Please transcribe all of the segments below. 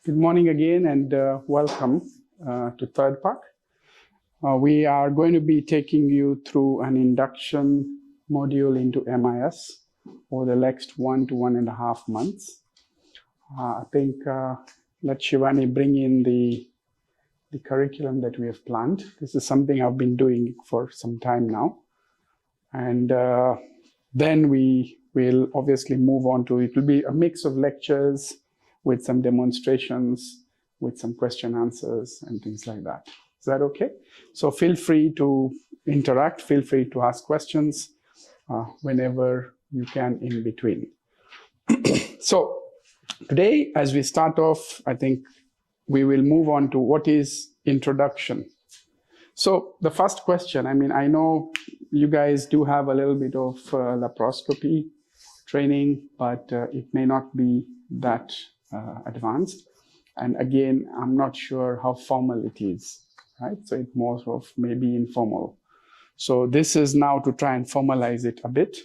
Good morning again and welcome to Third Park. We are going to be taking you through an induction module into MIS over the next 1 to 1.5 months. I think let Shivani bring in the curriculum that we have planned. This is something I've been doing for some time now. And then we will obviously move on to, it will be a mix of lectures with some demonstrations, with some question answers and things like that. Is that okay? So feel free to interact, feel free to ask questions whenever you can in between. So today, as we start off, I think we will move on to what is introduction. So the first question, I know you guys do have a little bit of laparoscopy training, but it may not be that advanced. And again, I'm not sure how formal it is, right? So it's more of maybe informal. So this is now to try and formalize it a bit.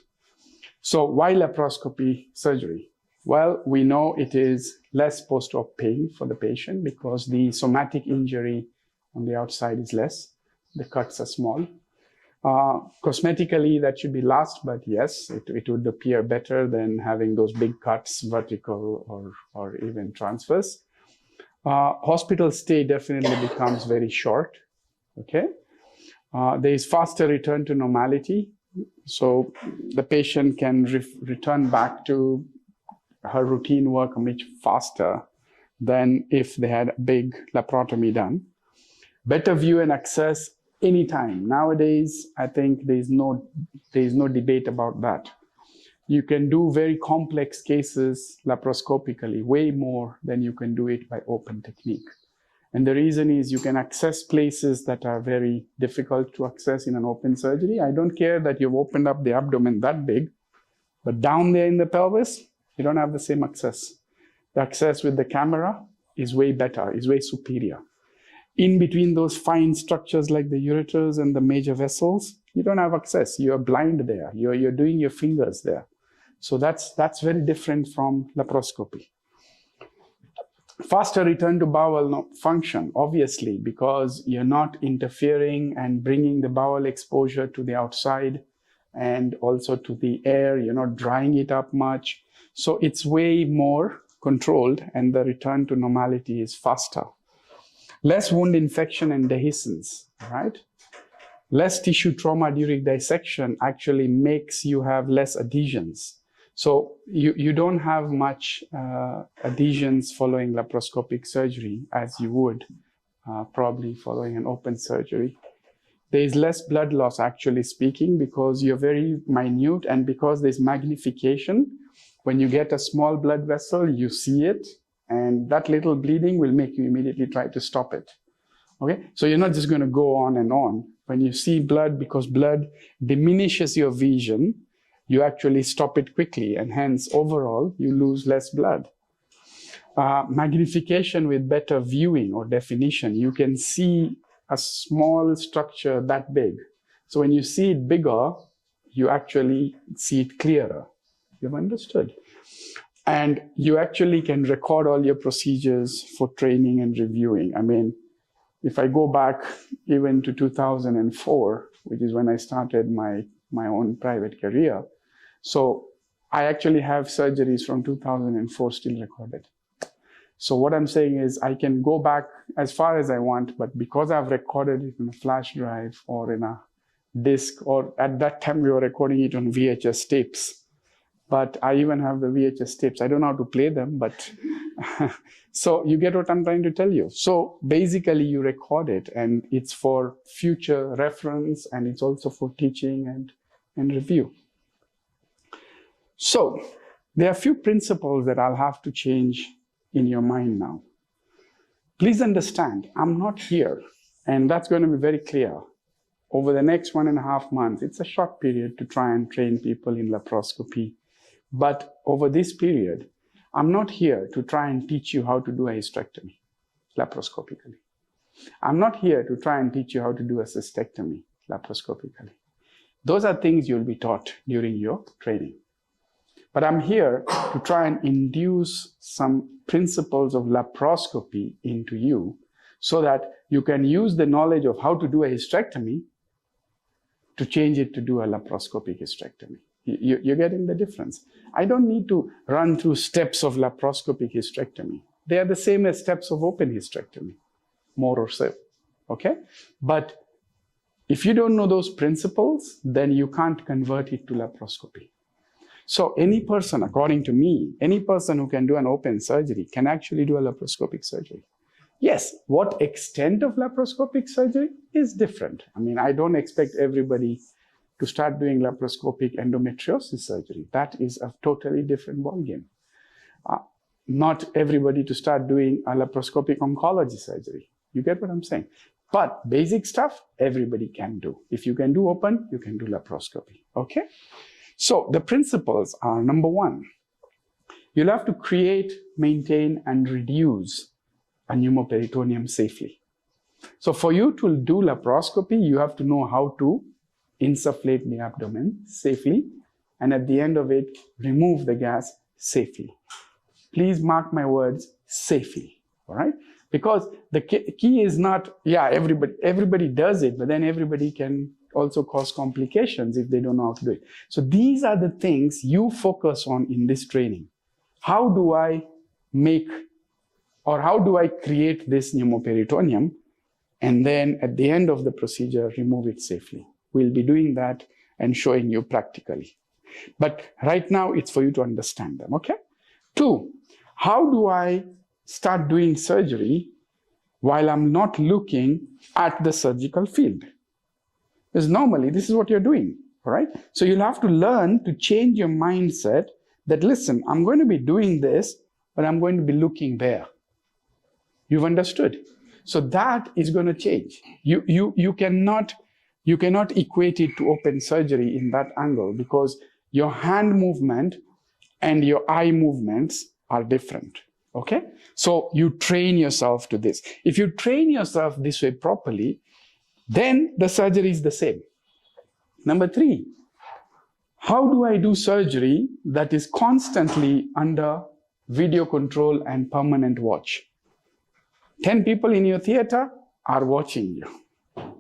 So why laparoscopy surgery? Well, we know it is less post-op pain for the patient because the somatic injury on the outside is less. The cuts are small. Cosmetically, that should be last, but yes, it would appear better than having those big cuts, vertical or even transverse. Hospital stay definitely becomes very short, okay? There is faster return to normality. So the patient can return back to her routine work much faster than if they had a big laparotomy done. Better view and access anytime. Nowadays, I think there's no debate about that. You can do very complex cases laparoscopically, way more than you can do it by open technique. And the reason is you can access places that are very difficult to access in an open surgery. I don't care that you've opened up the abdomen that big, but down there in the pelvis, you don't have the same access. The access with the camera is way better, is way superior. In between those fine structures like the ureters and the major vessels, you don't have access. You're blind there. You're doing your fingers there. So that's very different from laparoscopy. Faster return to bowel function, obviously, because you're not interfering and bringing the bowel exposure to the outside and also to the air. You're not drying it up much. So it's way more controlled and the return to normality is faster. Less wound infection and dehiscence, right? Less tissue trauma during dissection actually makes you have less adhesions. So you don't have much adhesions following laparoscopic surgery as you would probably following an open surgery. There is less blood loss, actually speaking, because you're very minute and because there's magnification. When you get a small blood vessel, you see it. And that little bleeding will make you immediately try to stop it. Okay, so you're not just going to go on and on. When you see blood, because blood diminishes your vision, you actually stop it quickly, and hence overall you lose less blood. Magnification with better viewing or definition. You can see a small structure that big. So when you see it bigger, you actually see it clearer. You've understood? And you actually can record all your procedures for training and reviewing. If I go back even to 2004, which is when I started my own private career, so I actually have surgeries from 2004 still recorded. So what I'm saying is I can go back as far as I want, but because I've recorded it in a flash drive or in a disk, or at that time we were recording it on VHS tapes. But I even have the VHS tapes. I don't know how to play them, but so you get what I'm trying to tell you. So basically you record it and it's for future reference and it's also for teaching and review. So there are a few principles that I'll have to change in your mind now. Please understand, I'm not here, and that's going to be very clear. Over the next 1.5 months, it's a short period to try and train people in laparoscopy. But over this period, I'm not here to try and teach you how to do a hysterectomy laparoscopically. I'm not here to try and teach you how to do a cystectomy laparoscopically. Those are things you'll be taught during your training. But I'm here to try and induce some principles of laparoscopy into you so that you can use the knowledge of how to do a hysterectomy to change it to do a laparoscopic hysterectomy. You're getting the difference. I don't need to run through steps of laparoscopic hysterectomy. They are the same as steps of open hysterectomy, more or so, okay? But if you don't know those principles, then you can't convert it to laparoscopy. So any person, according to me, any person who can do an open surgery can actually do a laparoscopic surgery. Yes, what extent of laparoscopic surgery is different. I mean, I don't expect everybody to start doing laparoscopic endometriosis surgery. That is a totally different ballgame. Not everybody to start doing a laparoscopic oncology surgery. You get what I'm saying? But basic stuff, everybody can do. If you can do open, you can do laparoscopy, okay? So the principles are, number one, you'll have to create, maintain, and reduce a pneumoperitoneum safely. So for you to do laparoscopy, you have to know how to insufflate the abdomen safely, and at the end of it, remove the gas safely. Please mark my words, safely, all right? Because the key is not, yeah, everybody does it, but then everybody can also cause complications if they don't know how to do it. So these are the things you focus on in this training. How do I make, or how do I create this pneumoperitoneum, and then at the end of the procedure, remove it safely? We'll be doing that and showing you practically. But right now, it's for you to understand them, okay? 2, how do I start doing surgery while I'm not looking at the surgical field? Because normally, this is what you're doing, all right? So you'll have to learn to change your mindset that, listen, I'm going to be doing this, but I'm going to be looking there. You've understood? So that is going to change. You cannot equate it to open surgery in that angle because your hand movement and your eye movements are different, okay? So you train yourself to this. If you train yourself this way properly, then the surgery is the same. Number 3, how do I do surgery that is constantly under video control and permanent watch? 10 people in your theater are watching you,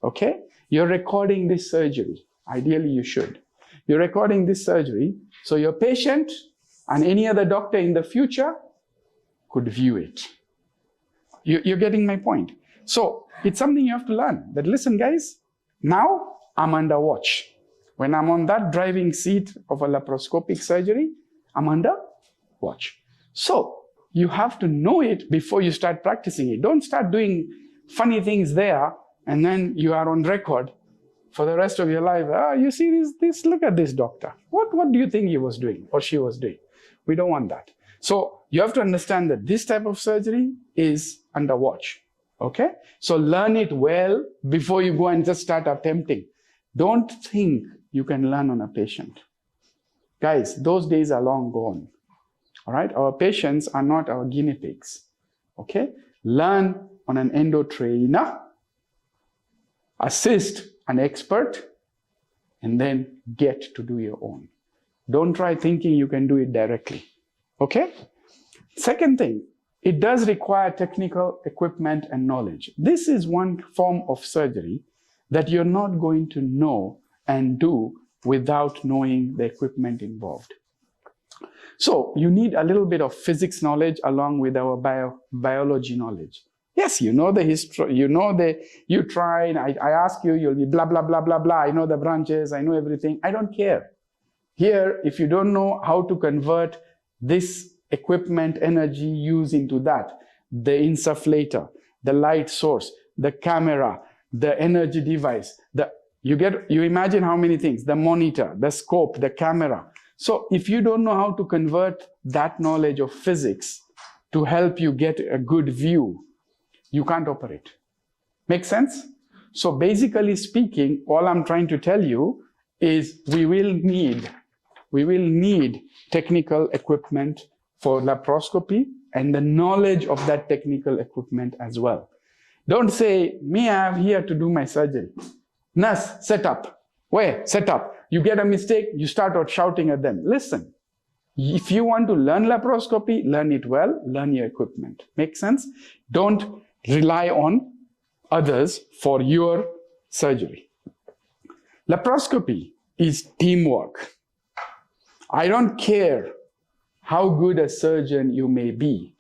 okay? You're recording this surgery. Ideally, you should. You're recording this surgery, so your patient and any other doctor in the future could view it. You're getting my point. So it's something you have to learn, that listen, guys, now I'm under watch. When I'm on that driving seat of a laparoscopic surgery, I'm under watch. So you have to know it before you start practicing it. Don't start doing funny things there and then you are on record for the rest of your life. You see this, look at this doctor. What do you think he was doing or she was doing? We don't want that. So you have to understand that this type of surgery is under watch, okay? So learn it well before you go and just start attempting. Don't think you can learn on a patient. Guys, those days are long gone, all right? Our patients are not our guinea pigs, okay? Learn on an endo trainer, assist an expert, and then get to do your own. Don't try thinking you can do it directly, okay? Second thing, it does require technical equipment and knowledge. This is one form of surgery that you're not going to know and do without knowing the equipment involved. So you need a little bit of physics knowledge along with our biology knowledge. Yes, you know the history, you tried, I ask you, you'll be blah, blah, blah, blah, blah. I know the branches, I know everything. I don't care. Here, if you don't know how to convert this equipment energy used into that, the insufflator, the light source, the camera, the energy device, you imagine how many things, the monitor, the scope, the camera. So if you don't know how to convert that knowledge of physics to help you get a good view, you can't operate. Make sense? So basically speaking, all I'm trying to tell you is we will need technical equipment for laparoscopy and the knowledge of that technical equipment as well. Don't say, me, I'm here to do my surgery. Nurse, set up. Where? Set up. You get a mistake, you start out shouting at them. Listen, If you want to learn laparoscopy, learn it well, learn your equipment. Make sense? Don't rely on others for your surgery. Laparoscopy is teamwork. I don't care how good a surgeon you may be.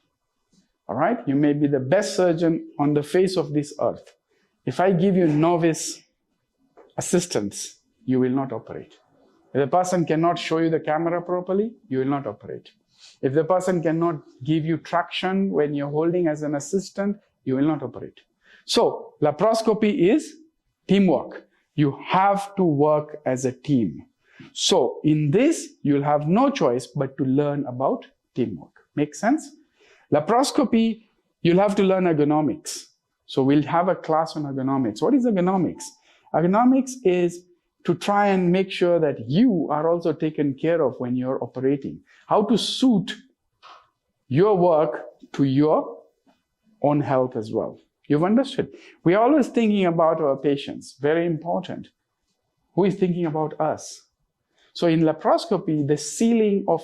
All right? You may be the best surgeon on the face of this earth. If I give you novice assistance, you will not operate. If the person cannot show you the camera properly, you will not operate. If the person cannot give you traction when you're holding as an assistant, you will not operate. So, laparoscopy is teamwork. You have to work as a team. So, in this, you'll have no choice but to learn about teamwork. Make sense? Laparoscopy, you'll have to learn ergonomics. So, we'll have a class on ergonomics. What is ergonomics? Ergonomics is to try and make sure that you are also taken care of when you're operating. How to suit your work to your own health as well. You've understood. We're always thinking about our patients. Very important. Who is thinking about us? So in laparoscopy, the ceiling of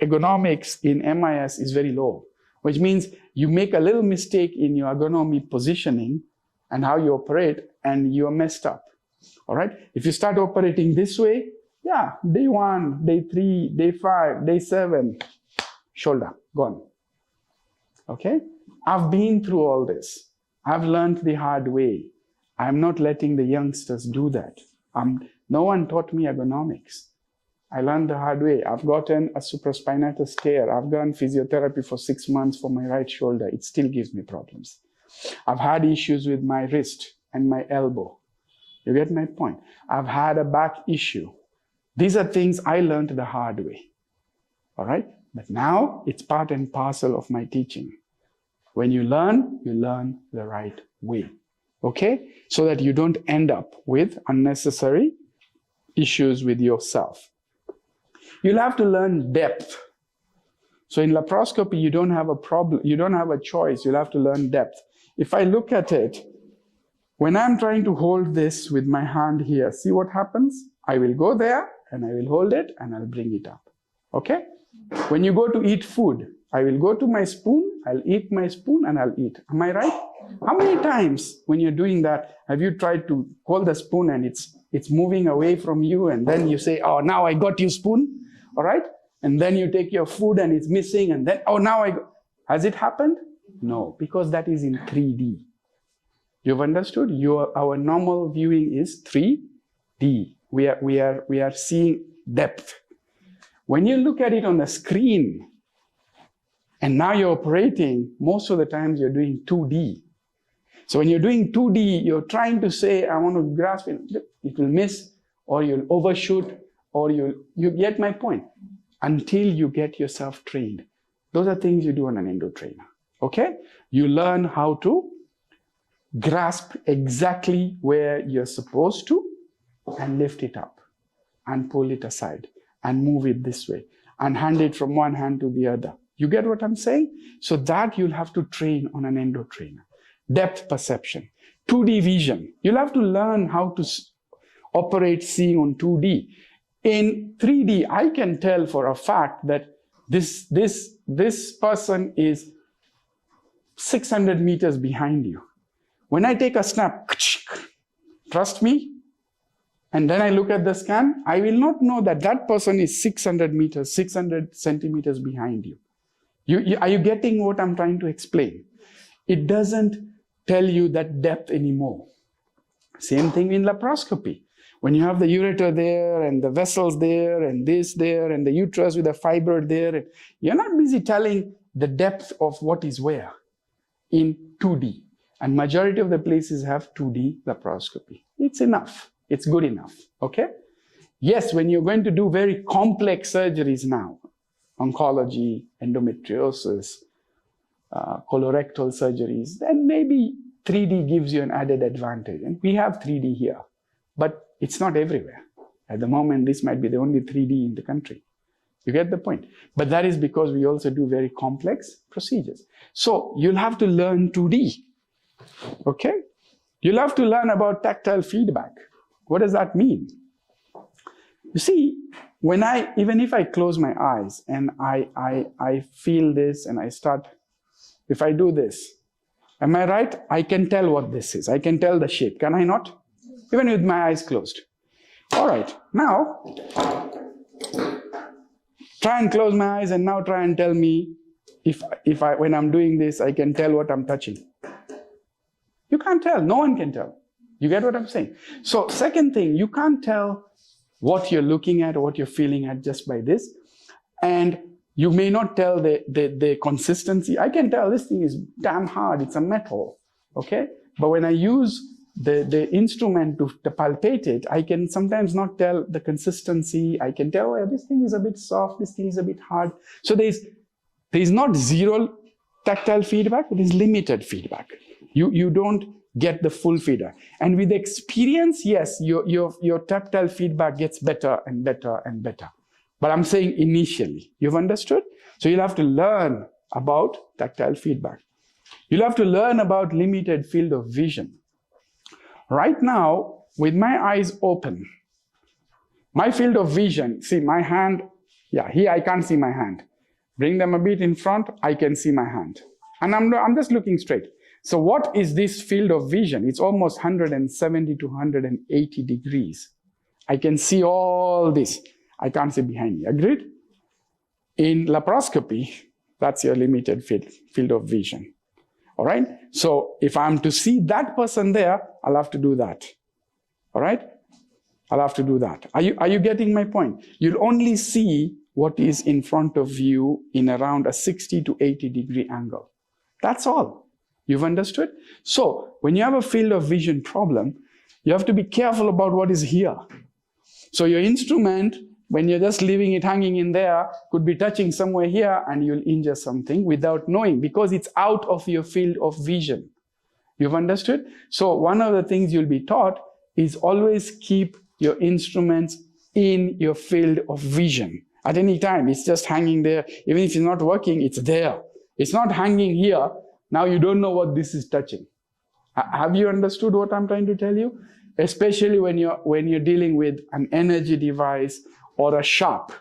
ergonomics in MIS is very low, which means you make a little mistake in your ergonomic positioning and how you operate, and you're messed up. All right? If you start operating this way, yeah, day 1, day 3, day 5, day 7, shoulder, gone. Okay? I've been through all this. I've learned the hard way. I'm not letting the youngsters do that. No one taught me ergonomics. I learned the hard way. I've gotten a supraspinatus tear. I've done physiotherapy for 6 months for my right shoulder. It still gives me problems. I've had issues with my wrist and my elbow. You get my point? I've had a back issue. These are things I learned the hard way. All right? But now it's part and parcel of my teaching. When you learn the right way. Okay? So that you don't end up with unnecessary issues with yourself. You'll have to learn depth. So in laparoscopy, you don't have a problem. You don't have a choice. You'll have to learn depth. If I look at it, when I'm trying to hold this with my hand here, see what happens? I will go there and I will hold it and I'll bring it up. Okay? When you go to eat food, I will go to my spoon, I'll eat my spoon and I'll eat. Am I right? How many times when you're doing that, have you tried to hold the spoon and it's moving away from you, and then you say, oh, now I got you spoon, all right? And then you take your food and it's missing, and then, oh, now I got. Has it happened? No, because that is in 3D. You've understood? Our normal viewing is 3D. We are seeing depth. When you look at it on the screen, and now you're operating, most of the times you're doing 2D. So when you're doing 2D, you're trying to say, I want to grasp it. It will miss, or you'll overshoot, or you get my point. Until you get yourself trained. Those are things you do on an endo trainer. Okay? You learn how to grasp exactly where you're supposed to and lift it up and pull it aside and move it this way and hand it from one hand to the other. You get what I'm saying? So that you'll have to train on an endo trainer. Depth perception, 2D vision. You'll have to learn how to operate seeing on 2D. In 3D, I can tell for a fact that this person is 600 meters behind you. When I take a snap, trust me, and then I look at the scan, I will not know that that person is 600 meters, 600 centimeters behind you. Are you getting what I'm trying to explain? It doesn't tell you that depth anymore. Same thing in laparoscopy. When you have the ureter there and the vessels there and this there and the uterus with a fiber there, you're not busy telling the depth of what is where in 2D. And majority of the places have 2D laparoscopy. It's enough. It's good enough. Okay? Yes, when you're going to do very complex surgeries now, oncology, endometriosis, colorectal surgeries, then maybe 3D gives you an added advantage. And we have 3D here, but it's not everywhere. At the moment, this might be the only 3D in the country. You get the point? But that is because we also do very complex procedures. So you'll have to learn 2D. Okay? You'll have to learn about tactile feedback. What does that mean? You see, even if I close my eyes and I feel this and I start, if I do this, am I right? I can tell what this is. I can tell the shape, can I not? Even with my eyes closed. All right, now, try and close my eyes and now try and tell me when I'm doing this, I can tell what I'm touching. You can't tell, no one can tell. You get what I'm saying? So second thing, you can't tell what you're looking at or what you're feeling at just by this. And you may not tell the consistency. I can tell this thing is damn hard, it's a metal, okay? But when I use the instrument to palpate it, I can sometimes not tell the consistency. I can tell, oh, this thing is a bit soft, this thing is a bit hard. So there's not zero tactile feedback, but there's limited feedback. You don't get the full feedback. And with experience, yes, your tactile feedback gets better and better and better. But I'm saying initially, you've understood? So you'll have to learn about tactile feedback. You'll have to learn about limited field of vision. Right now, with my eyes open, my field of vision, see my hand, yeah, here I can't see my hand. Bring them a bit in front, I can see my hand. And I'm just looking straight. So what is this field of vision? It's almost 170 to 180 degrees. I can see all this. I can't see behind me. Agreed? In laparoscopy, that's your limited field of vision. All right? So if I'm to see that person there, I'll have to do that. All right? I'll have to do that. Are you getting my point? You'll only see what is in front of you in around a 60 to 80 degree angle. That's all. You've understood? So when you have a field of vision problem, you have to be careful about what is here. So your instrument, when you're just leaving it hanging in there, could be touching somewhere here and you'll injure something without knowing because it's out of your field of vision. You've understood? So one of the things you'll be taught is always keep your instruments in your field of vision. At any time, it's just hanging there. Even if it's not working, it's there. It's not hanging here. Now you don't know what this is touching. Have you understood what I'm trying to tell you? Especially when you're dealing with an energy device or a sharp.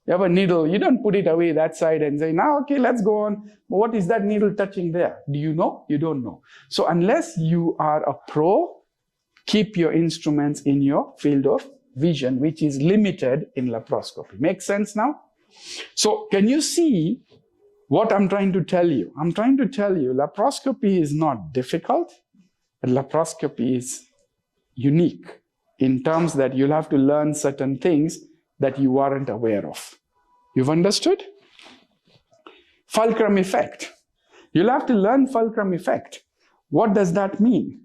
You have a needle, you don't put it away that side and say, now, okay, let's go on. But what is that needle touching there? Do you know? You don't know. So unless you are a pro, keep your instruments in your field of vision, which is limited in laparoscopy. Make sense now? So can you see what I'm trying to tell you? I'm trying to tell you laparoscopy is not difficult, but laparoscopy is unique in terms that you'll have to learn certain things that you weren't aware of. You've understood? Fulcrum effect. You'll have to learn fulcrum effect. What does that mean?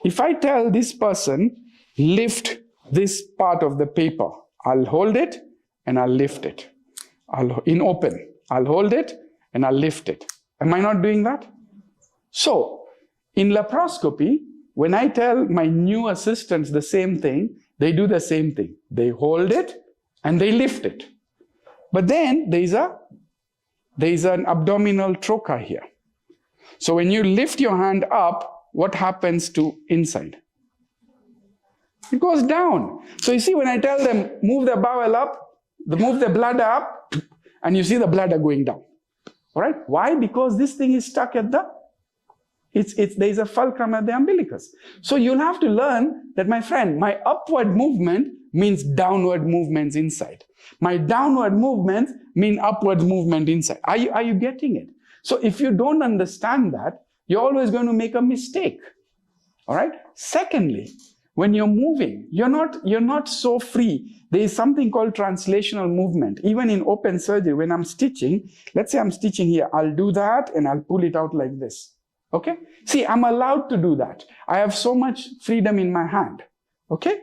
If I tell this person, lift this part of the paper, I'll hold it and I'll lift it. In open, I'll hold it and I'll lift it. Am I not doing that? So, in laparoscopy, when I tell my new assistants the same thing, they do the same thing. They hold it and they lift it. But then there's an abdominal trocar here. So when you lift your hand up, what happens to inside? It goes down. So you see, when I tell them, move the bowel up, move the bladder up, and you see the bladder going down. All right? Why? Because this thing is stuck at there's a fulcrum at the umbilicus. So you'll have to learn that, my friend, my upward movement means downward movements inside. My downward movements mean upward movement inside. Are you getting it? So if you don't understand that, you're always going to make a mistake. All right? Secondly, when you're moving, you're not so free. There is something called translational movement. Even in open surgery, when I'm stitching, let's say I'm stitching here, I'll do that and I'll pull it out like this. Okay? See, I'm allowed to do that. I have so much freedom in my hand. Okay?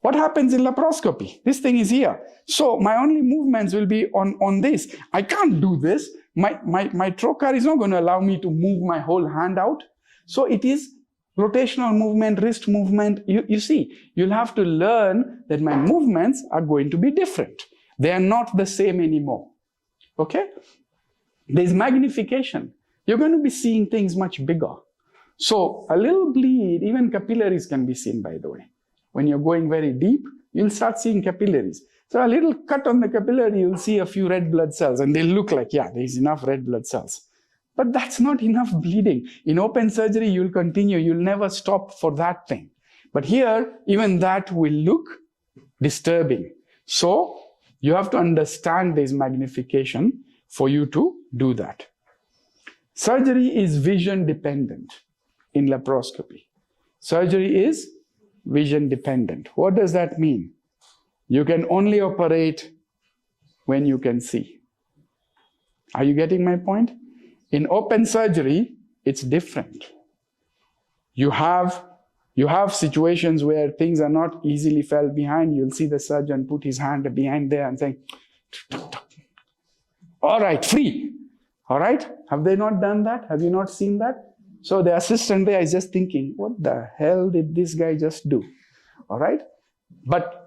What happens in laparoscopy? This thing is here. So my only movements will be on this. I can't do this. My trocar is not going to allow me to move my whole hand out. So it is rotational movement, wrist movement. You see, you'll have to learn that my movements are going to be different. They are not the same anymore. Okay? There's magnification. You're going to be seeing things much bigger. So a little bleed, even capillaries can be seen, by the way. When you're going very deep, you'll start seeing capillaries. So a little cut on the capillary, you'll see a few red blood cells, and they look like, yeah, there's enough red blood cells. But that's not enough bleeding. In open surgery, you'll continue. You'll never stop for that thing. But here, even that will look disturbing. So you have to understand this magnification for you to do that. Surgery is vision dependent in laparoscopy. Surgery is vision dependent. What does that mean? You can only operate when you can see. Are you getting my point? In open surgery, it's different. You have situations where things are not easily felt behind. You'll see the surgeon put his hand behind there and say, all right, free. All right? Have they not done that? Have you not seen that? So the assistant there is just thinking, what the hell did this guy just do? All right? But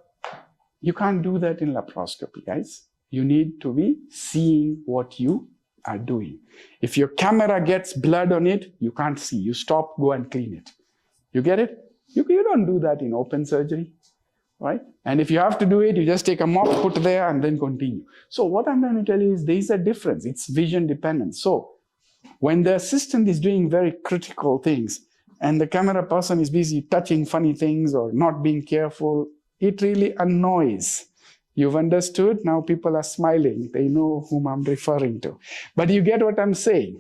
you can't do that in laparoscopy, guys. You need to be seeing what you are doing. If your camera gets blood on it, you can't see. You stop, go and clean it. You get it? You don't do that in open surgery, right? And if you have to do it, you just take a mop, put there, and then continue. So what I'm going to tell you is there is a difference. It's vision dependent. So when the assistant is doing very critical things and the camera person is busy touching funny things or not being careful, it really annoys. You've understood? Now people are smiling. They know whom I'm referring to. But you get what I'm saying,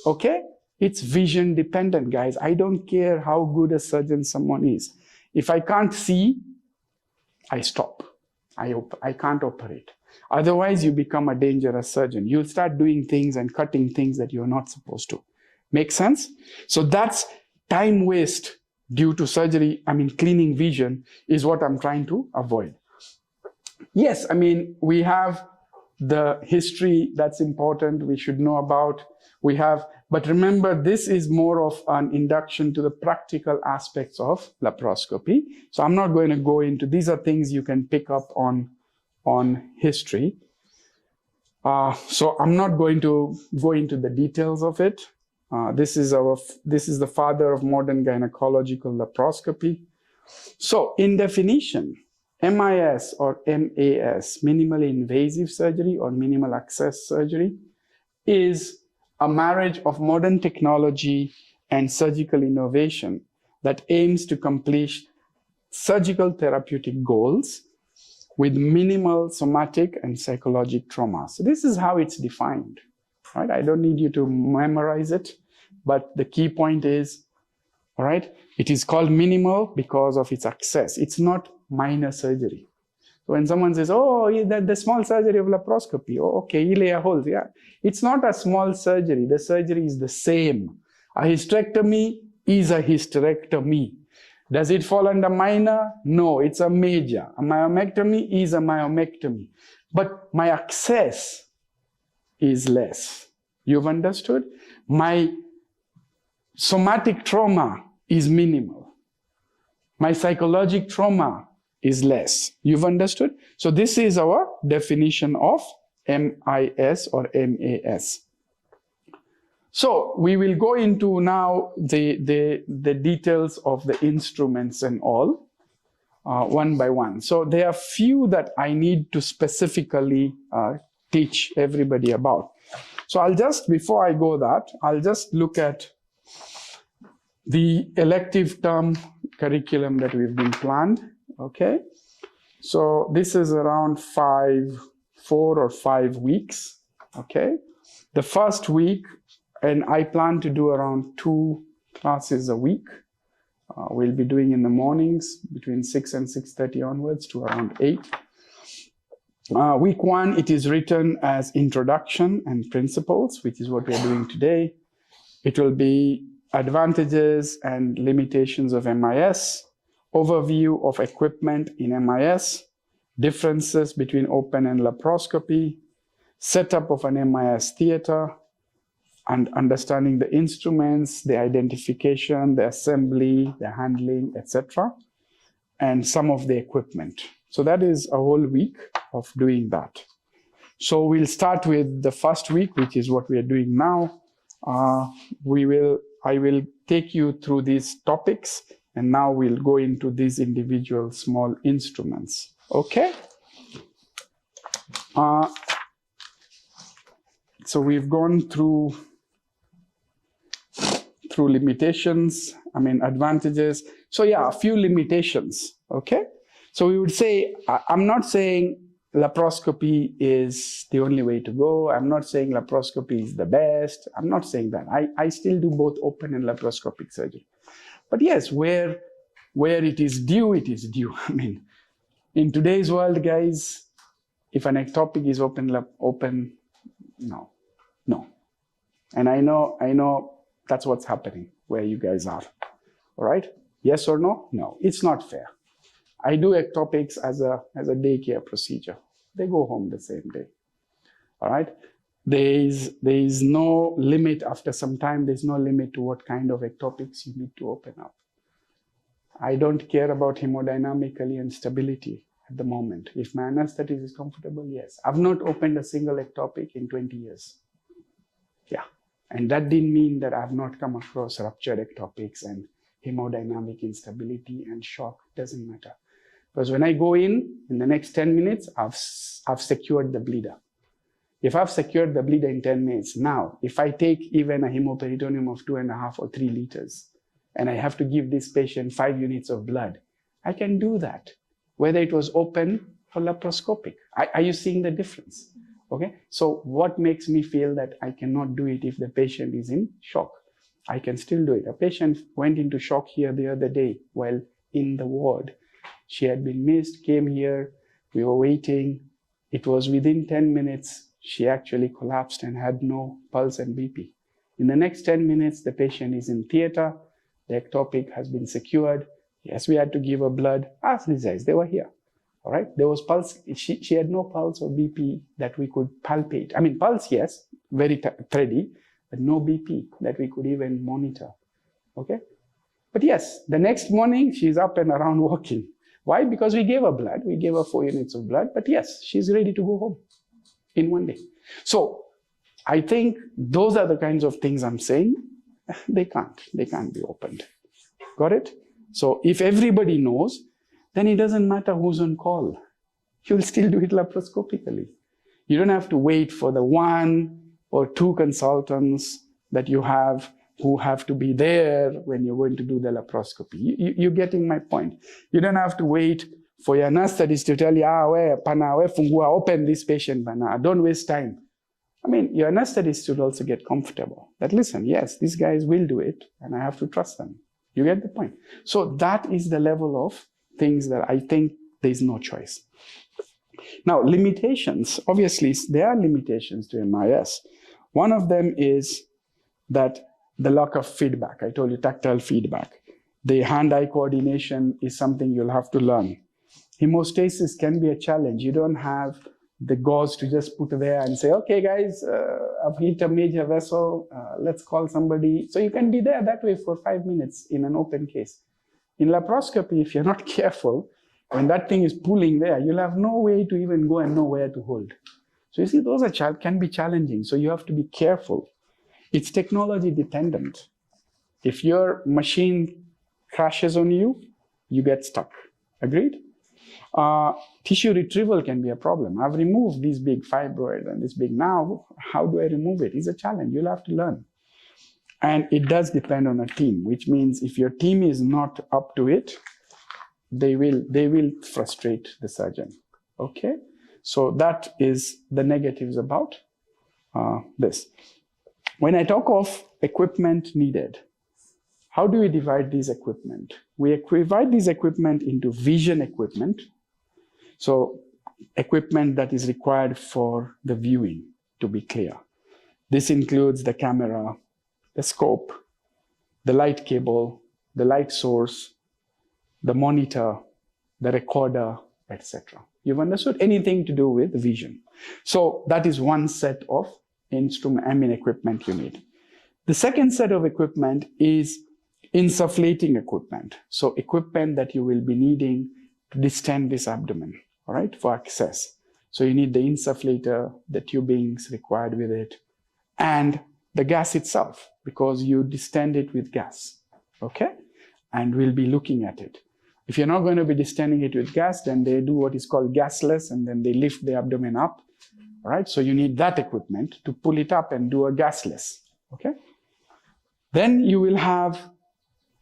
okay? It's vision dependent, guys. I don't care how good a surgeon someone is. If I can't see, I stop. I can't operate. Otherwise, you become a dangerous surgeon. You'll start doing things and cutting things that you're not supposed to. Make sense? So that's time waste due to surgery. Cleaning vision is what I'm trying to avoid. Yes, we have the history that's important. We should know about. But remember, this is more of an induction to the practical aspects of laparoscopy. So I'm not going to go into, these are things you can pick up on history. So I'm not going to go into the details of it. This is the father of modern gynecological laparoscopy. So in definition, MIS or MAS, minimally invasive surgery or minimal access surgery, is a marriage of modern technology and surgical innovation that aims to accomplish surgical therapeutic goals with minimal somatic and psychological trauma. So this is how it's defined, right? I don't need you to memorize it, but the key point is, all right, it is called minimal because of its access. It's not minor surgery. So when someone says, oh, the small surgery of laparoscopy, oh, okay, you lay a hole. Yeah, it's not a small surgery. The surgery is the same. A hysterectomy is a hysterectomy. Does it fall under minor? No, it's a major. A myomectomy is a myomectomy. But my access is less. You've understood? My somatic trauma is minimal. My psychological trauma is less. You've understood? So this is our definition of MIS or MAS. So we will go into now the details of the instruments and all, one by one. So there are few that I need to specifically teach everybody about. So before I go that, I'll just look at the elective term curriculum that we've been planned, okay? So this is around 4 or 5 weeks, okay? The first week, and I plan to do around 2 classes a week. We'll be doing in the mornings between 6 and 6:30 onwards to around 8. Week 1, it is written as introduction and principles, which is what we're doing today. It will be advantages and limitations of MIS, overview of equipment in MIS, differences between open and laparoscopy, setup of an MIS theater, and understanding the instruments, the identification, the assembly, the handling, etc., and some of the equipment. So that is a whole week of doing that. So we'll start with the first week, which is what we are doing now. I will take you through these topics, and now we'll go into these individual small instruments. Okay? So we've gone through limitations, advantages. So yeah, a few limitations, okay? So we would say, I'm not saying laparoscopy is the only way to go. I'm not saying laparoscopy is the best. I'm not saying that. I still do both open and laparoscopic surgery. But yes, where it is due, it is due. In today's world, guys, if an ectopic is open, no. And I know that's what's happening where you guys are, all right? Yes or no? No, it's not fair. I do ectopics as a daycare procedure. They go home the same day, all right? There is no limit after some time. There's no limit to what kind of ectopics you need to open up. I don't care about hemodynamically and stability at the moment. If my anesthetist is comfortable, yes. I've not opened a single ectopic in 20 years. Yeah. And that didn't mean that I've not come across ruptured ectopics and hemodynamic instability and shock. Doesn't matter. Because when I go in the next 10 minutes, I've secured the bleeder. If I've secured the bleeder in 10 minutes, now, if I take even a hemoperitoneum of 2.5 or 3 liters, and I have to give this patient 5 units of blood, I can do that, whether it was open or laparoscopic. Are you seeing the difference? Okay, so what makes me feel that I cannot do it if the patient is in shock? I can still do it. A patient went into shock here the other day while in the ward. She had been missed, came here, we were waiting. It was within 10 minutes, she actually collapsed and had no pulse and BP. In the next 10 minutes, the patient is in theater, the ectopic has been secured. Yes, we had to give her blood. Ask these guys, they were here. All right, there was pulse. She had no pulse or BP that we could palpate. Pulse, yes, very thready, but no BP that we could even monitor. Okay, but yes, the next morning she's up and around walking. Why? Because we gave her blood. We gave her 4 units of blood. But yes, she's ready to go home in 1 day. So I think those are the kinds of things I'm saying. They can't be opened. Got it? So if everybody knows, then it doesn't matter who's on call. You'll still do it laparoscopically. You don't have to wait for the 1 or 2 consultants that you have who have to be there when you're going to do the laparoscopy. You're getting my point. You don't have to wait for your anesthetist to tell you, open this patient, bana. Don't waste time. Your anesthetist should also get comfortable. That listen, yes, these guys will do it, and I have to trust them. You get the point? So that is the level of things that I think there's no choice. Now, limitations. Obviously, there are limitations to MIS. One of them is that the lack of feedback. I told you tactile feedback. The hand-eye coordination is something you'll have to learn. Hemostasis can be a challenge. You don't have the gauze to just put there and say, okay, guys, I've hit a major vessel. Let's call somebody. So you can be there that way for 5 minutes in an open case. In laparoscopy, if you're not careful, when that thing is pulling there, you'll have no way to even go and know where to hold. So you see, those can be challenging. So you have to be careful. It's technology dependent. If your machine crashes on you, you get stuck. Agreed? Tissue retrieval can be a problem. I've removed these big fibroids and this big. Now, how do I remove it? It's a challenge. You'll have to learn. And it does depend on a team, which means if your team is not up to it, they will frustrate the surgeon. Okay? So that is the negatives about this. When I talk of equipment needed, how do we divide these equipment? We divide these equipment into vision equipment. So equipment that is required for the viewing to be clear. This includes the camera, the scope, the light cable, the light source, the monitor, the recorder, etc. You've understood? Anything to do with vision. So that is one set of equipment you need. The second set of equipment is insufflating equipment. So equipment that you will be needing to distend this abdomen, all right, for access. So you need the insufflator, the tubings required with it, and the gas itself, because you distend it with gas, okay? And we'll be looking at it. If you're not going to be distending it with gas, then they do what is called gasless, and then they lift the abdomen up. All right, so you need that equipment to pull it up and do a gasless. Okay. Then you will have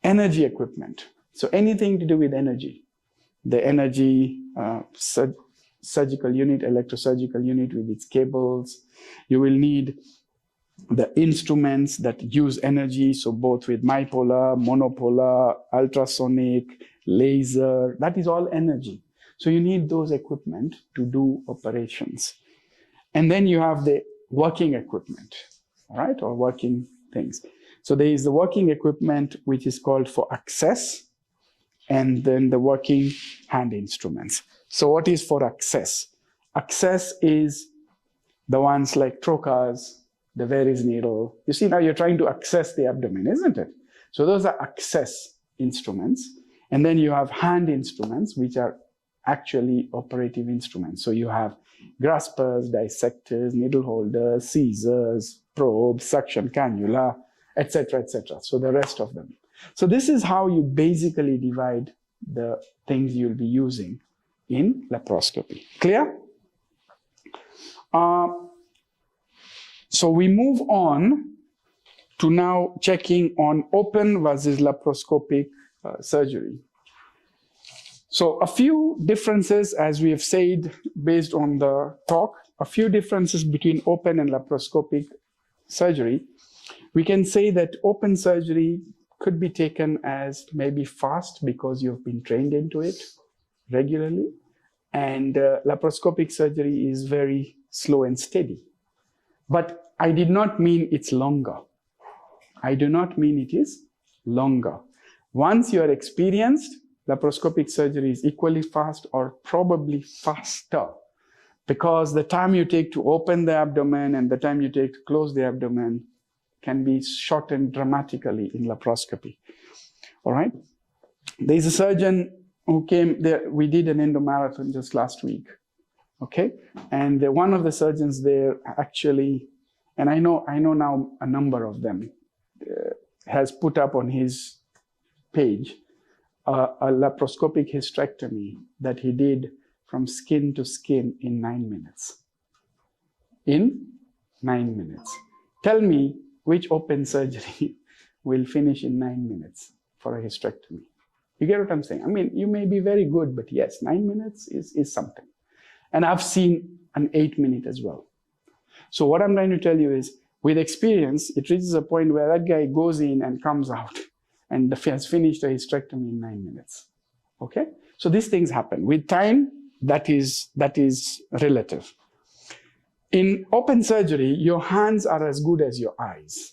energy equipment. So anything to do with energy. The energy surgical unit, electrosurgical unit with its cables. You will need the instruments that use energy, so both with bipolar, monopolar, ultrasonic, laser, that is all energy. So you need those equipment to do operations. And then you have the working equipment, all right, or working things. So there is the working equipment, which is called for access, and then the working hand instruments. So what is for access? Access is the ones like trocars, the Veress needle. You see, now you're trying to access the abdomen, isn't it? So those are access instruments. And then you have hand instruments, which are actually operative instruments. So you have graspers, dissectors, needle holders, scissors, probes, suction cannula, etc., etc. So the rest of them. So this is how you basically divide the things you'll be using in laparoscopy. Clear? So we move on to now checking on open versus laparoscopic surgery. So a few differences, as we have said, based on the talk, a few differences between open and laparoscopic surgery. We can say that open surgery could be taken as maybe fast because you've been trained into it regularly. And laparoscopic surgery is very slow and steady. But I did not mean it's longer. I do not mean it is longer. Once you are experienced, laparoscopic surgery is equally fast or probably faster, because the time you take to open the abdomen and the time you take to close the abdomen can be shortened dramatically in laparoscopy. All right? There's a surgeon who came there. We did an endomarathon just last week. Okay? And one of the surgeons there actually, and I know now a number of them, has put up on his page a laparoscopic hysterectomy that he did from skin to skin in 9 minutes. In 9 minutes. Tell me which open surgery will finish in 9 minutes for a hysterectomy. You get what I'm saying? I mean, you may be very good, but yes, 9 minutes is something. And I've seen an 8-minute as well. So what I'm trying to tell you is, with experience, it reaches a point where that guy goes in and comes out and has finished a hysterectomy in 9 minutes. Okay? So these things happen. With time, that is relative. In open surgery, your hands are as good as your eyes.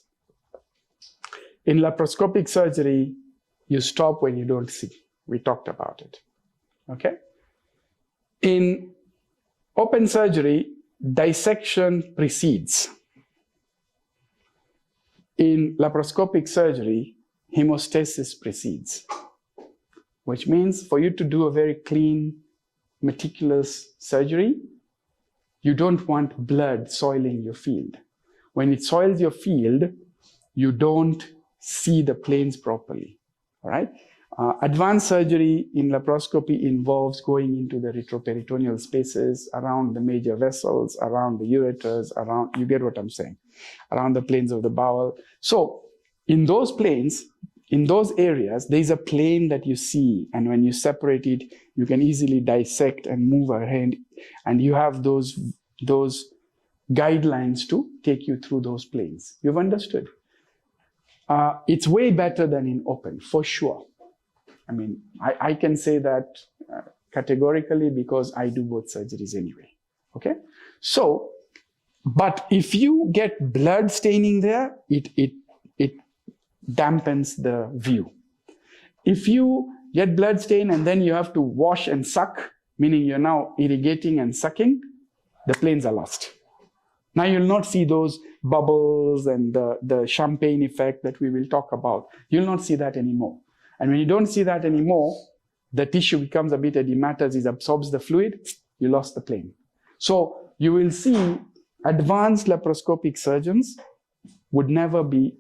In laparoscopic surgery, you stop when you don't see. We talked about it. Okay? In open surgery, dissection precedes. In laparoscopic surgery, hemostasis precedes, which means for you to do a very clean, meticulous surgery, you don't want blood soiling your field. When it soils your field, you don't see the planes properly. All right? Advanced surgery in laparoscopy involves going into the retroperitoneal spaces, around the major vessels, around the ureters, around, you get what I'm saying, around the planes of the bowel. So in those planes, in those areas, there's a plane that you see, and when you separate it, you can easily dissect and move ahead, and you have those guidelines to take you through those planes. You've understood? It's way better than in open, for sure. I mean, I can say that categorically because I do both surgeries anyway, okay? So, but if you get blood staining there, it dampens the view. If you get blood stain and then you have to wash and suck, meaning you're now irrigating and sucking, the planes are lost. Now you'll not see those bubbles and the champagne effect that we will talk about. You'll not see that anymore. And when you don't see that anymore, the tissue becomes a bit edematous, it absorbs the fluid, you lost the plane. So you will see advanced laparoscopic surgeons would never be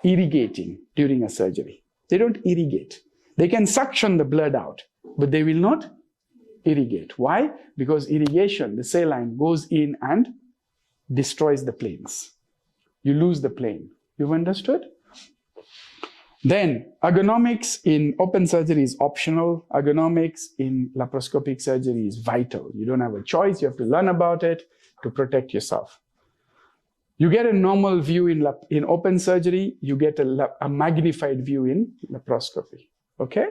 irrigating during a surgery. They don't irrigate. They can suction the blood out, but they will not irrigate. Why? Because irrigation, the saline, goes in and destroys the planes. You lose the plane. You've understood? Then, ergonomics in open surgery is optional. Ergonomics in laparoscopic surgery is vital. You don't have a choice. You have to learn about it to protect yourself. You get a normal view in open surgery. You get a magnified view in laparoscopy. Okay?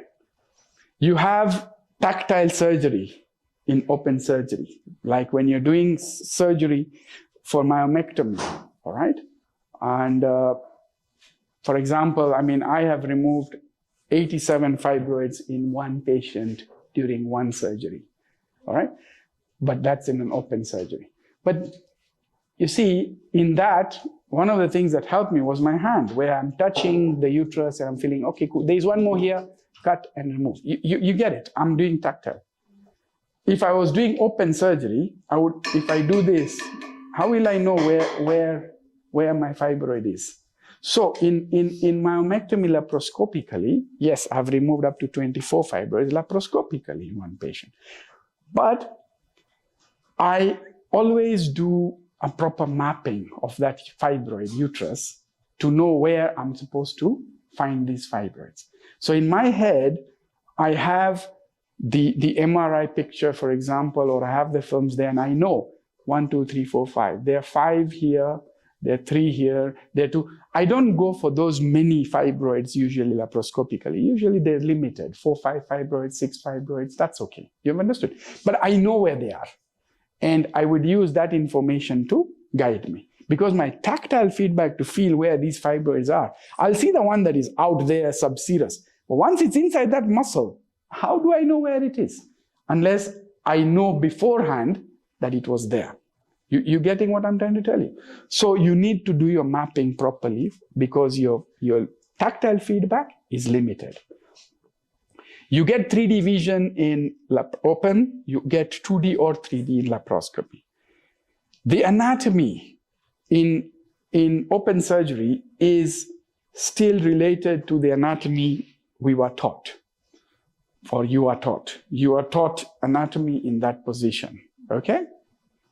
You have tactile surgery in open surgery, like when you're doing surgery for myomectomy, all right? And for example, I mean, I have removed 87 fibroids in one patient during one surgery, all right? But that's in an open surgery. But you see, in that, one of the things that helped me was my hand, where I'm touching the uterus and I'm feeling, okay, cool. There's one more here, cut and remove. You get it. I'm doing tactile. If I was doing open surgery, if I do this, how will I know where my fibroid is? So in myomectomy laparoscopically, yes, I've removed up to 24 fibroids laparoscopically in one patient. But I always do a proper mapping of that fibroid uterus to know where I'm supposed to find these fibroids. So in my head, I have the MRI picture, for example, or I have the films there, and I know 1, 2, 3, 4, 5. There are 5 here, there are 3 here, there are 2. I don't go for those many fibroids usually laparoscopically. Usually they're limited, 4, 5 fibroids, 6 fibroids, that's okay. You've understood. But I know where they are. And I would use that information to guide me. Because my tactile feedback to feel where these fibroids are, I'll see the one that is out there subserous. But once it's inside that muscle, how do I know where it is? Unless I know beforehand that it was there. You getting what I'm trying to tell you? So you need to do your mapping properly because your tactile feedback is limited. You get 3D vision in open, you get 2D or 3D in laparoscopy. The anatomy in open surgery is still related to the anatomy we were taught, or you are taught. You are taught anatomy in that position, okay?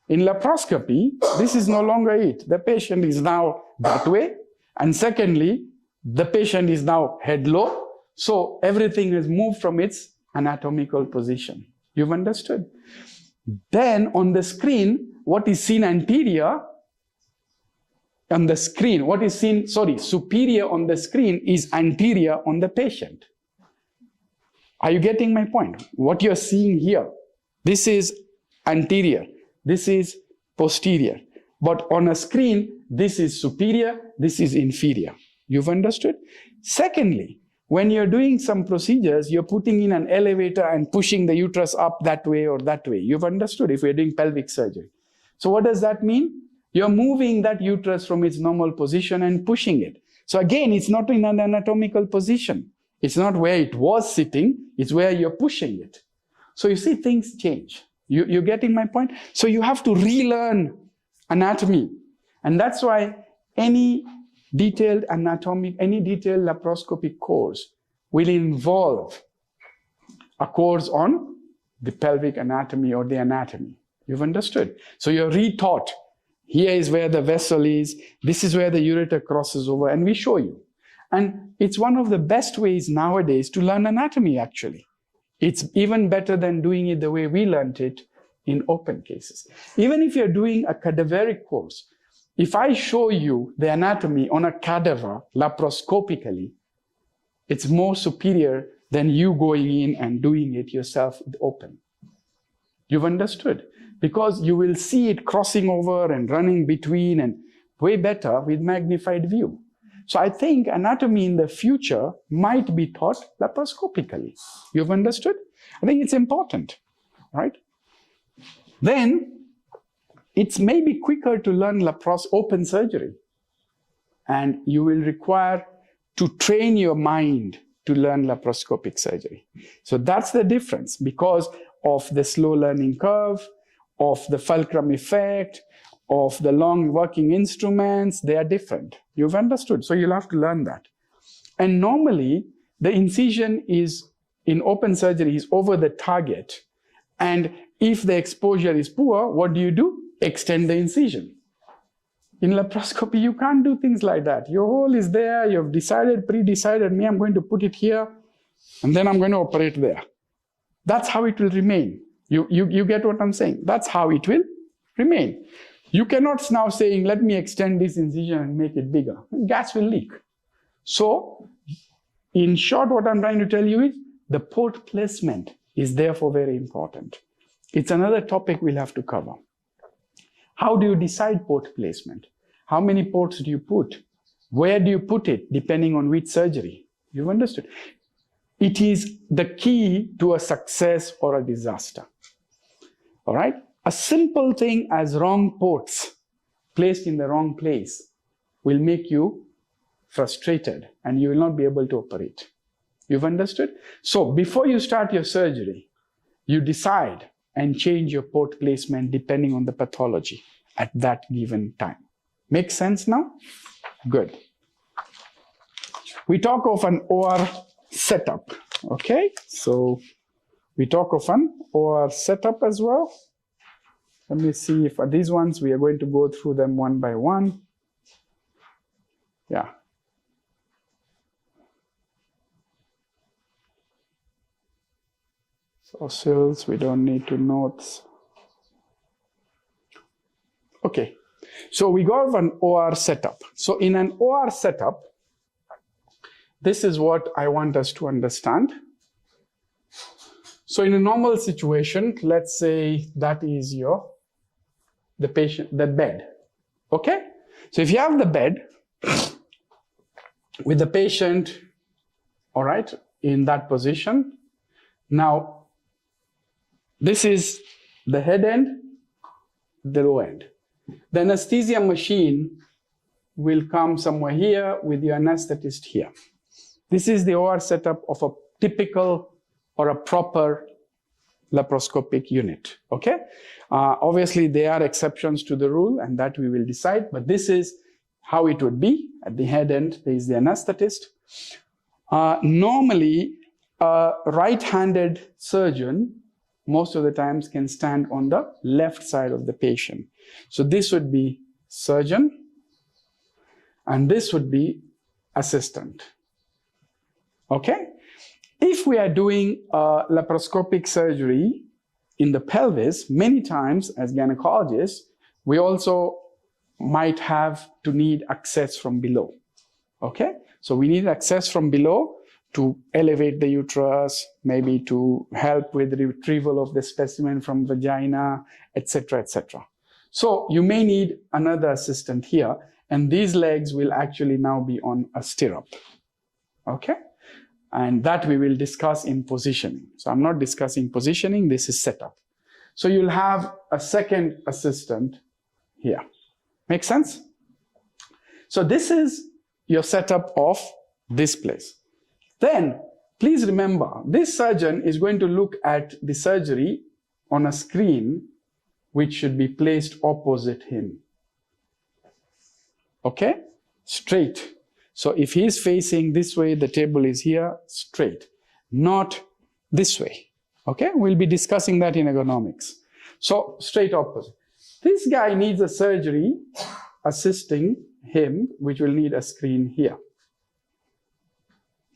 In laparoscopy, this is no longer it. The patient is now that way, and secondly, the patient is now head low, so everything has moved from its anatomical position. You've understood? Then on the screen, what is seen anterior on the screen, what is seen, superior on the screen is anterior on the patient. Are you getting my point? What you're seeing here, this is anterior, this is posterior. But on a screen, this is superior, this is inferior. You've understood? Secondly, when you're doing some procedures, you're putting in an elevator and pushing the uterus up that way or that way. You've understood if you're doing pelvic surgery. So what does that mean? You're moving that uterus from its normal position and pushing it. So again, it's not in an anatomical position. It's not where it was sitting, it's where you're pushing it. So you see, things change. You're getting my point? So you have to relearn anatomy. And that's why any detailed laparoscopic course will involve a course on the pelvic anatomy or the anatomy. You've understood? So you're retaught. Here is where the vessel is. This is where the ureter crosses over, and we show you. And it's one of the best ways nowadays to learn anatomy, actually. It's even better than doing it the way we learned it in open cases. Even if you're doing a cadaveric course, if I show you the anatomy on a cadaver laparoscopically, it's more superior than you going in and doing it yourself open. You've understood? Because you will see it crossing over and running between, and way better with magnified view. So I think anatomy in the future might be taught laparoscopically. You've understood? I think it's important, right? Then it's maybe quicker to learn open surgery, and you will require to train your mind to learn laparoscopic surgery. So that's the difference because of the slow learning curve, of the fulcrum effect, of the long working instruments. They are different. You've understood. So you'll have to learn that. And normally, the incision is, in open surgery, is over the target. And if the exposure is poor, what do? Extend the incision. In laparoscopy, you can't do things like that. Your hole is there, you've decided, pre-decided, I'm going to put it here, and then I'm going to operate there. That's how it will remain. You get what I'm saying? That's how it will remain. You cannot now saying, let me extend this incision and make it bigger. Gas will leak. So, in short, what I'm trying to tell you is, the port placement is therefore very important. It's another topic we'll have to cover. How do you decide port placement? How many ports do you put? Where do you put it, depending on which surgery? You've understood. It is the key to a success or a disaster. All right? A simple thing as wrong ports placed in the wrong place will make you frustrated and you will not be able to operate. You've understood? So before you start your surgery, you decide and change your port placement depending on the pathology at that given time. Make sense now? Good. We talk of an OR setup, okay? So we talk of an OR setup as well. Let me see if these ones, we are going to go through them one by one. Yeah. Fossils, we don't need to note. Okay, so we got an OR setup. So in an OR setup, this is what I want us to understand. So in a normal situation, let's say that is the patient, the bed. Okay? So if you have the bed with the patient, all right, in that position, now this is the head end, the low end. The anesthesia machine will come somewhere here with your anesthetist here. This is the OR setup of a typical or a proper laparoscopic unit, okay? Obviously, there are exceptions to the rule, and that we will decide, but this is how it would be. At the head end, there is the anesthetist. Normally, a right-handed surgeon most of the times can stand on the left side of the patient. So this would be surgeon, and this would be assistant. Okay? If we are doing a laparoscopic surgery in the pelvis, many times as gynecologists, we also might have to need access from below. Okay? So we need access from below to elevate the uterus, maybe to help with the retrieval of the specimen from vagina, etc., etc. So you may need another assistant here, and these legs will actually now be on a stirrup. Okay? And that we will discuss in positioning. So I'm not discussing positioning, this is setup. So you'll have a second assistant here. Make sense? So this is your setup of this place. Then, please remember, this surgeon is going to look at the surgery on a screen which should be placed opposite him. Okay? Straight. So if he is facing this way, the table is here, straight. Not this way. Okay? We'll be discussing that in ergonomics. So, straight opposite. This guy needs a surgery assisting him, which will need a screen here.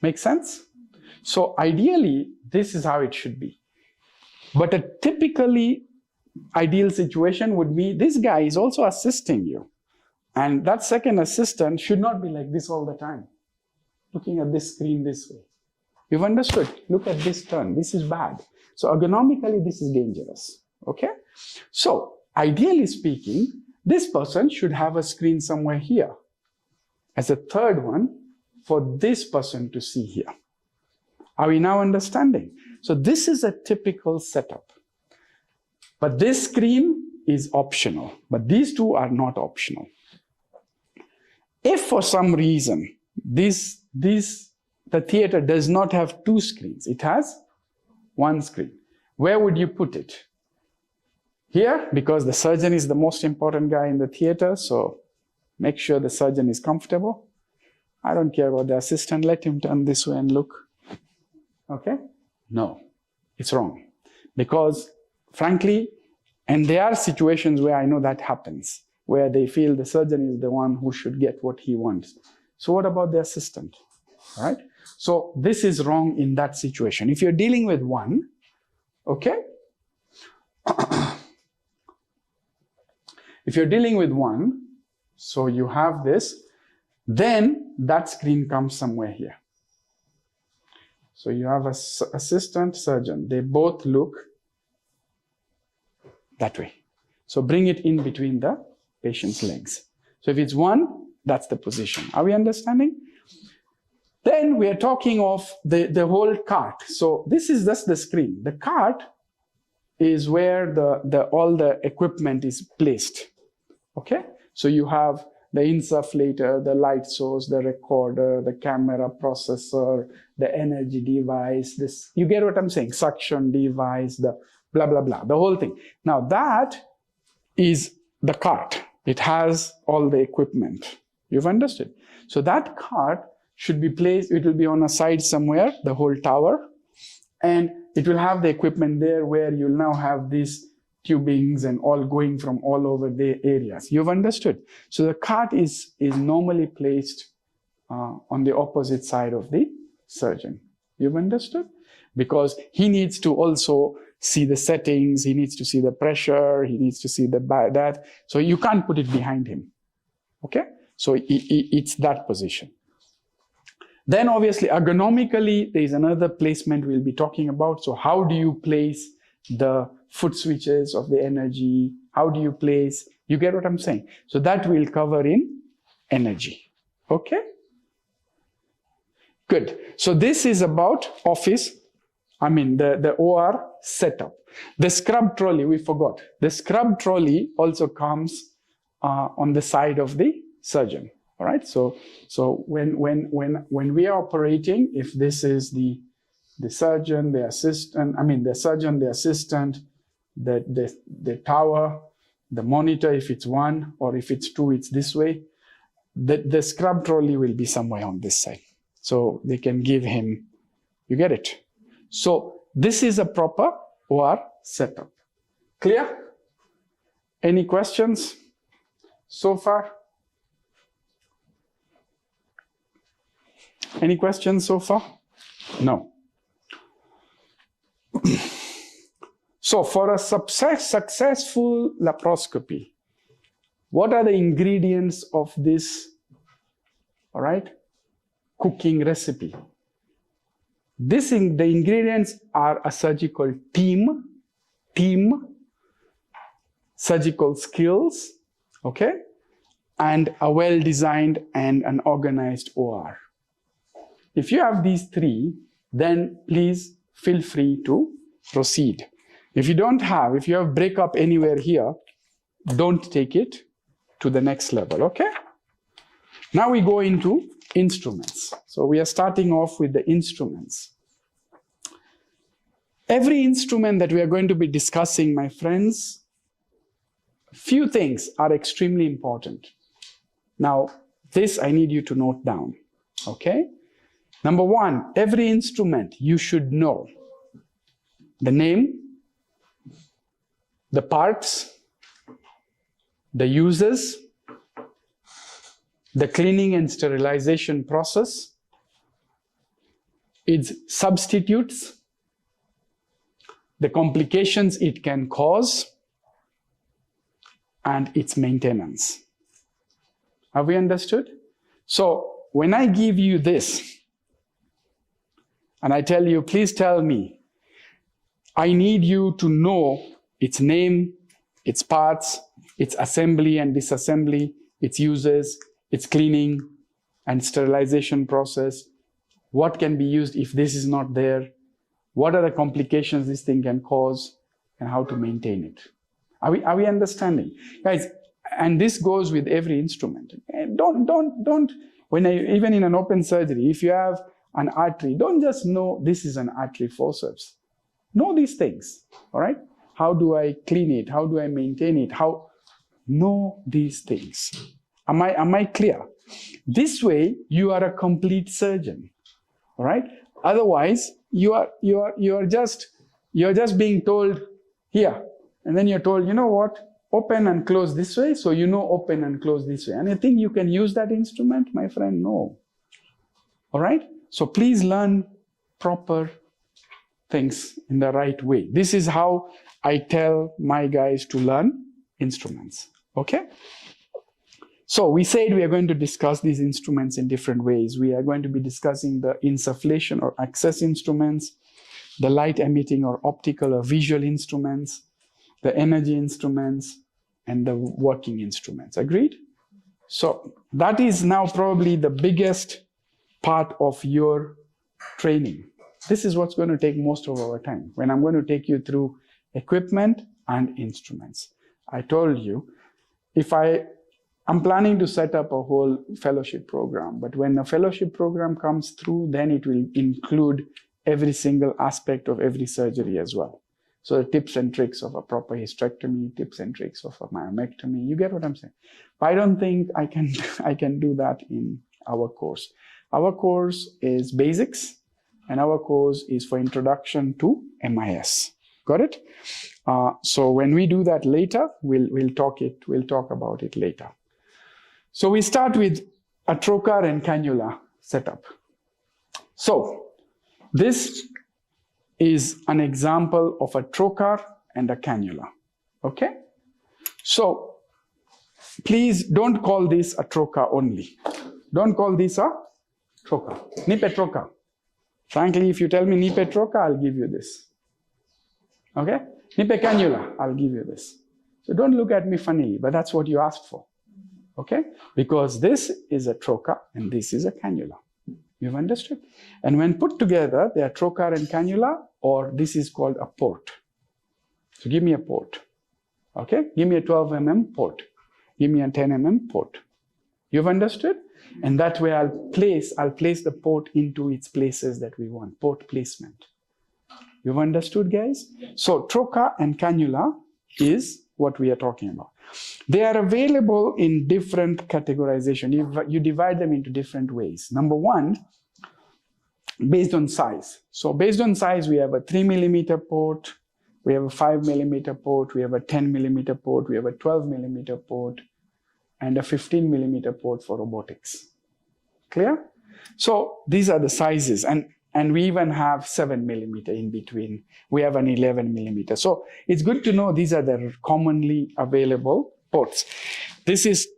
Make sense? So ideally, this is how it should be. But a typically ideal situation would be this guy is also assisting you. And that second assistant should not be like this all the time, looking at this screen this way. You've understood? Look at this turn. This is bad. So ergonomically, this is dangerous. Okay? So ideally speaking, this person should have a screen somewhere here as a third one for this person to see here. Are we now understanding? So this is a typical setup. But this screen is optional, but these two are not optional. If for some reason the theater does not have two screens, it has one screen, where would you put it? Here, because the surgeon is the most important guy in the theater, so make sure the surgeon is comfortable. I don't care about the assistant, let him turn this way and look. Okay? No, it's wrong. Because frankly, and there are situations where I know that happens, where they feel the surgeon is the one who should get what he wants. So what about the assistant? All right? So this is wrong in that situation. If you're dealing with one, okay? If you're dealing with one, so you have this, then that screen comes somewhere here. So you have an assistant surgeon. They both look that way. So bring it in between the patient's legs. So if it's one, that's the position. Are we understanding? Then we are talking of the whole cart. So this is just the screen. The cart is where all the equipment is placed. Okay? So you have the insufflator, the light source, the recorder, the camera processor, the energy device, this, you get what I'm saying? Suction device, the blah, blah, blah, the whole thing. Now that is the cart. It has all the equipment. You've understood? So that cart should be placed, it will be on a side somewhere, the whole tower, and it will have the equipment there where you'll now have these tubings and all going from all over the areas. You've understood? So the cart is normally placed on the opposite side of the surgeon. You've understood? Because he needs to also see the settings, he needs to see the pressure, he needs to see that. So you can't put it behind him. Okay? So it's that position. Then obviously ergonomically, there is another placement we'll be talking about. So how do you place the foot switches of the energy? How do you place? You get what I'm saying? So that we'll cover in energy. Okay? Good. So this is about office, the OR setup. The scrub trolley, we forgot. The scrub trolley also comes on the side of the surgeon. All right. So when we are operating, if this is the surgeon, the assistant, the surgeon, the assistant, the tower, the monitor, if it's one, or if it's two, it's this way. The scrub trolley will be somewhere on this side. So they can give him, you get it? So this is a proper OR setup. Clear? Any questions so far? Any questions so far? No. So for a successful laparoscopy, what are the ingredients of this, all right, cooking recipe? The ingredients are a surgical team, surgical skills, okay, and a well-designed and an organized OR. If you have these three, then please feel free to proceed. If you have breakup anywhere here, don't take it to the next level, okay? Now we go into instruments. So we are starting off with the instruments. Every instrument that we are going to be discussing, my friends, few things are extremely important. Now, this I need you to note down, okay? Number one, every instrument you should know the name, the parts, the uses, the cleaning and sterilization process, its substitutes, the complications it can cause, and its maintenance. Have we understood? So when I give you this, and I tell you, please tell me, I need you to know its name, its parts, its assembly and disassembly, its uses, its cleaning and sterilization process, what can be used if this is not there, what are the complications this thing can cause, and how to maintain it. Are we understanding? Guys, and this goes with every instrument. Even in an open surgery, if you have an artery, don't just know this is an artery forceps. Know these things, all right? How do I clean it? How do I maintain it? Know these things. Am I clear? This way, you are a complete surgeon, all right? Otherwise, you're just being told here, and then you're told, you know what, open and close this way, so you know open and close this way. And I think you can use that instrument, my friend? No. All right? So please learn proper things in the right way. This is how I tell my guys to learn instruments. Okay? So we said we are going to discuss these instruments in different ways. We are going to be discussing the insufflation or access instruments, the light emitting or optical or visual instruments, the energy instruments, and the working instruments. Agreed? So that is now probably the biggest part of your training. This is what's going to take most of our time, when I'm going to take you through equipment and instruments. I told you, I'm planning to set up a whole fellowship program, but when a fellowship program comes through, then it will include every single aspect of every surgery as well. So the tips and tricks of a proper hysterectomy, tips and tricks of a myomectomy, you get what I'm saying? But I don't think I can do that in our course. Our course is basics, and our course is for introduction to MIS. Got it? So when we do that later, we'll talk about it later. So we start with a trocar and cannula setup. So this is an example of a trocar and a cannula. Okay? So please don't call this a trocar only. Don't call this a trocar. Nipe trocar. Frankly, if you tell me nipe trocar, I'll give you this. Okay? Nipe cannula, I'll give you this. So don't look at me funnily, but that's what you asked for. Okay? Because this is a trocar and this is a cannula. You've understood? And when put together, they are trocar and cannula, or this is called a port. So give me a port. Okay? Give me a 12 mm port. Give me a 10 mm port. You've understood? And that way I'll place the port into its places that we want. Port placement. You've understood, guys? So trocar and cannula is what we are talking about. They are available in different categorization. You divide them into different ways. Number one, based on size. So based on size, we have a 3 millimeter port, we have a 5 millimeter port, we have a 10 millimeter port, we have a 12 millimeter port, and a 15 millimeter port for robotics. Clear? So these are the sizes, and we even have 7 millimeter in between. We have an 11 millimeter. So it's good to know these are the commonly available ports. This is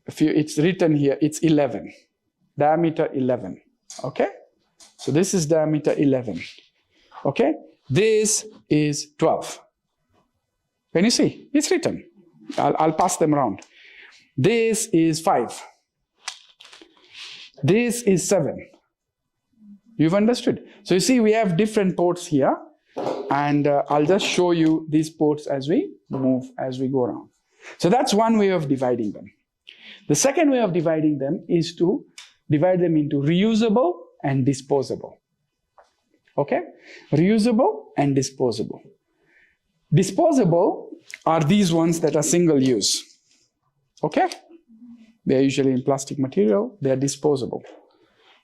it's written here, it's 11, diameter 11. Okay? So this is diameter 11. Okay? This is 12. Can you see? It's written. I'll pass them around. This is 5. This is 7. You've understood? So you see, we have different ports here, and I'll just show you these ports as we go around. So that's one way of dividing them. The second way of dividing them is to divide them into reusable and disposable. Okay? Reusable and disposable. Disposable are these ones that are single use. Okay? They are usually in plastic material. They are disposable.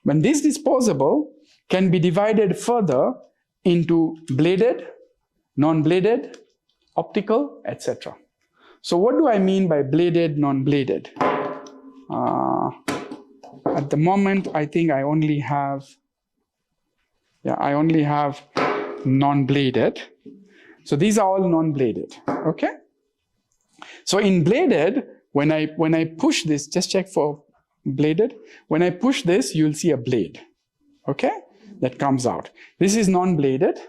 When this disposable can be divided further into bladed, non-bladed, optical, etc. So what do I mean by bladed, non-bladed? At the moment, I think I only have non-bladed. So these are all non-bladed, okay? So in bladed, when I push this, just check for bladed. When I push this, you'll see a blade, okay? That comes out. This is non-bladed.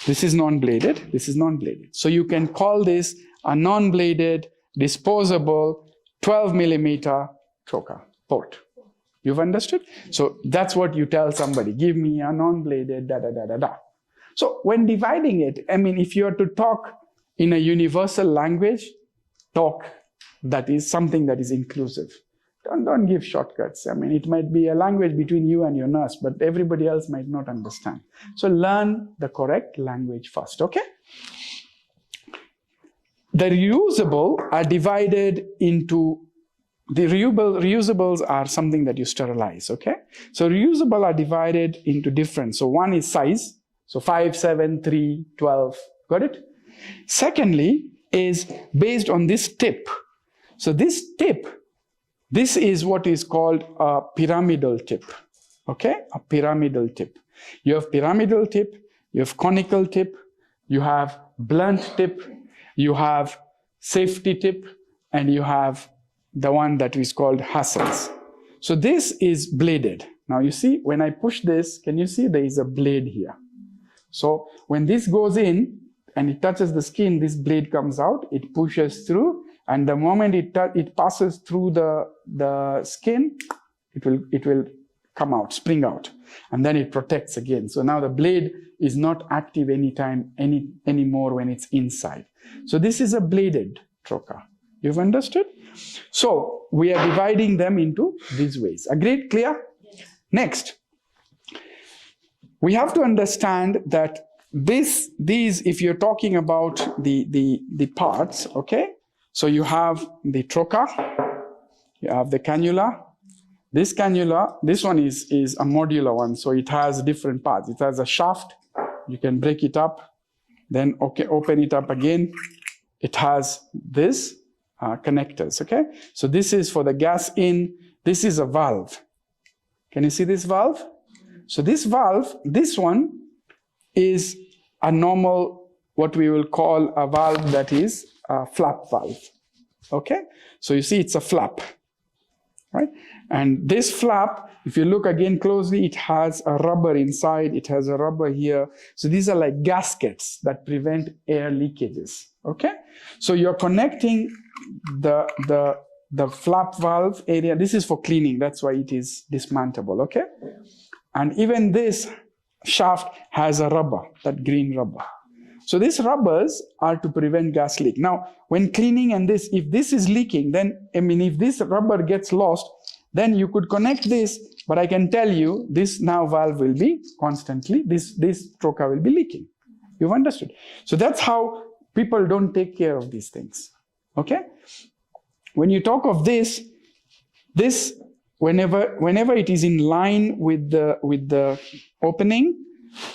This is non-bladed. This is non-bladed. So you can call this a non-bladed, disposable, 12 millimeter trocar port. You've understood? So that's what you tell somebody. Give me a non-bladed, da da da da da. So when dividing it, I mean, if you are to talk in a universal language, talk that is something that is inclusive. Don't give shortcuts. I mean, it might be a language between you and your nurse, but everybody else might not understand. So learn the correct language first, okay? The reusable are divided into The reusables are something that you sterilize, okay? So reusable are divided into different. So one is size, so 5, 7, 3, 12, got it? Secondly is based on this tip. So this tip, this is what is called a pyramidal tip, okay? A pyramidal tip. You have pyramidal tip, you have conical tip, you have blunt tip, you have safety tip, and you have the one that is called hassles. So this is bladed. Now you see, when I push this, can you see there is a blade here? So when this goes in and it touches the skin, this blade comes out, it pushes through, and the moment it passes through the skin, it will come out, spring out, and then it protects again. So now the blade is not active anymore when it's inside. So this is a bladed trocar. You've understood? So we are dividing them into these ways. Agreed? Clear? Yes. Next, we have to understand that these, if you're talking about the parts, okay? So you have the trocar, you have the cannula. This cannula, this one is a modular one, so it has different parts. It has a shaft, you can break it up, then open it up again. It has this connectors, okay? So this is for the gas in, this is a valve. Can you see this valve? So this valve, this one is a normal, what we will call a valve that is a flap valve, okay? So you see it's a flap, right? And this flap, if you look again closely, it has a rubber inside, it has a rubber here. So these are like gaskets that prevent air leakages, okay? So you're connecting the flap valve area. This is for cleaning, that's why it is dismantleable, okay? And even this shaft has a rubber, that green rubber. So these rubbers are to prevent gas leak. Now, when cleaning and this, if this is leaking, then, I mean, if this rubber gets lost, then you could connect this, but I can tell you this now valve will be constantly, this trocar will be leaking. You've understood? So that's how people don't take care of these things, okay? When you talk of this, whenever it is in line with the opening,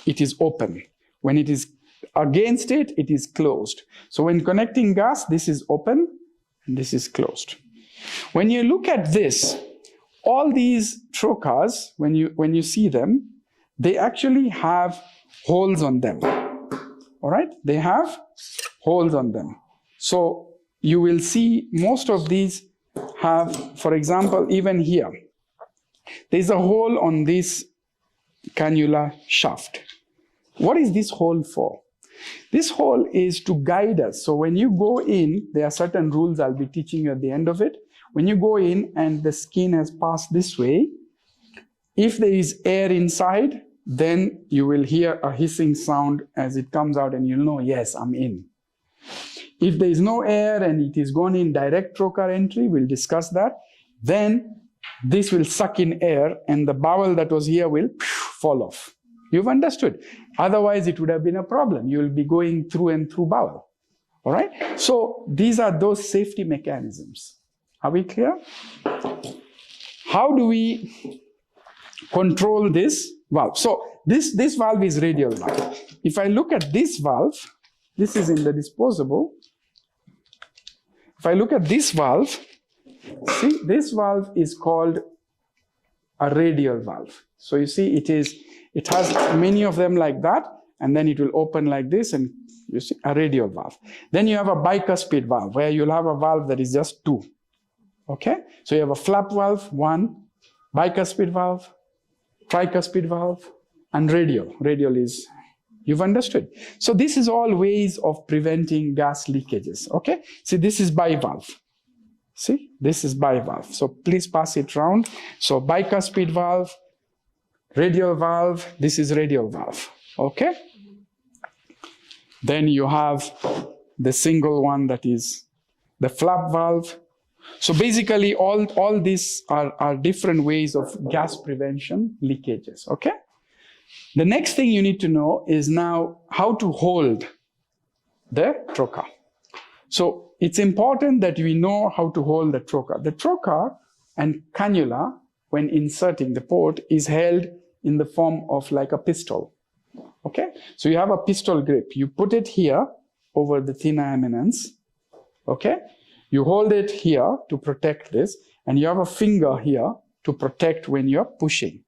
it is open. When it is against it, it is closed. So when connecting gas, this is open and this is closed. When you look at this, all these trocars, when you see them, they actually have holes on them. All right? They have holes on them. So you will see most of these have, for example, even here, there's a hole on this cannula shaft. What is this hole for? This hole is to guide us. So when you go in, there are certain rules I'll be teaching you at the end of it. When you go in and the skin has passed this way, if there is air inside, then you will hear a hissing sound as it comes out and you'll know, yes, I'm in. If there is no air and it is gone in direct trocar entry, we'll discuss that, then this will suck in air and the bowel that was here will fall off. You've understood? Otherwise, it would have been a problem. You will be going through and through bowel. All right? So these are those safety mechanisms. Are we clear? How do we control this valve? So this valve is radial valve. If I look at this valve, this is in the disposable. If I look at this valve, see, this valve is called a radial valve. So you see, it has many of them like that, and then it will open like this, and you see a radial valve. Then you have a bicuspid valve, where you'll have a valve that is just two. Okay? So you have a flap valve, one, bicuspid valve, tricuspid valve, and radial. Radial is, you've understood. So this is all ways of preventing gas leakages. Okay? See, this is bivalve. See, this is bivalve. So please pass it round. So bicuspid valve, radial valve, this is radial valve. Okay? Then you have the single one that is the flap valve. So basically all these are different ways of gas prevention leakages. Okay? The next thing you need to know is now how to hold the trocar. So it's important that we know how to hold the trocar. The trocar and cannula, when inserting the port, is held in the form of like a pistol. Okay? So you have a pistol grip. You put it here over the thinner eminence. Okay? You hold it here to protect this, and you have a finger here to protect when you're pushing.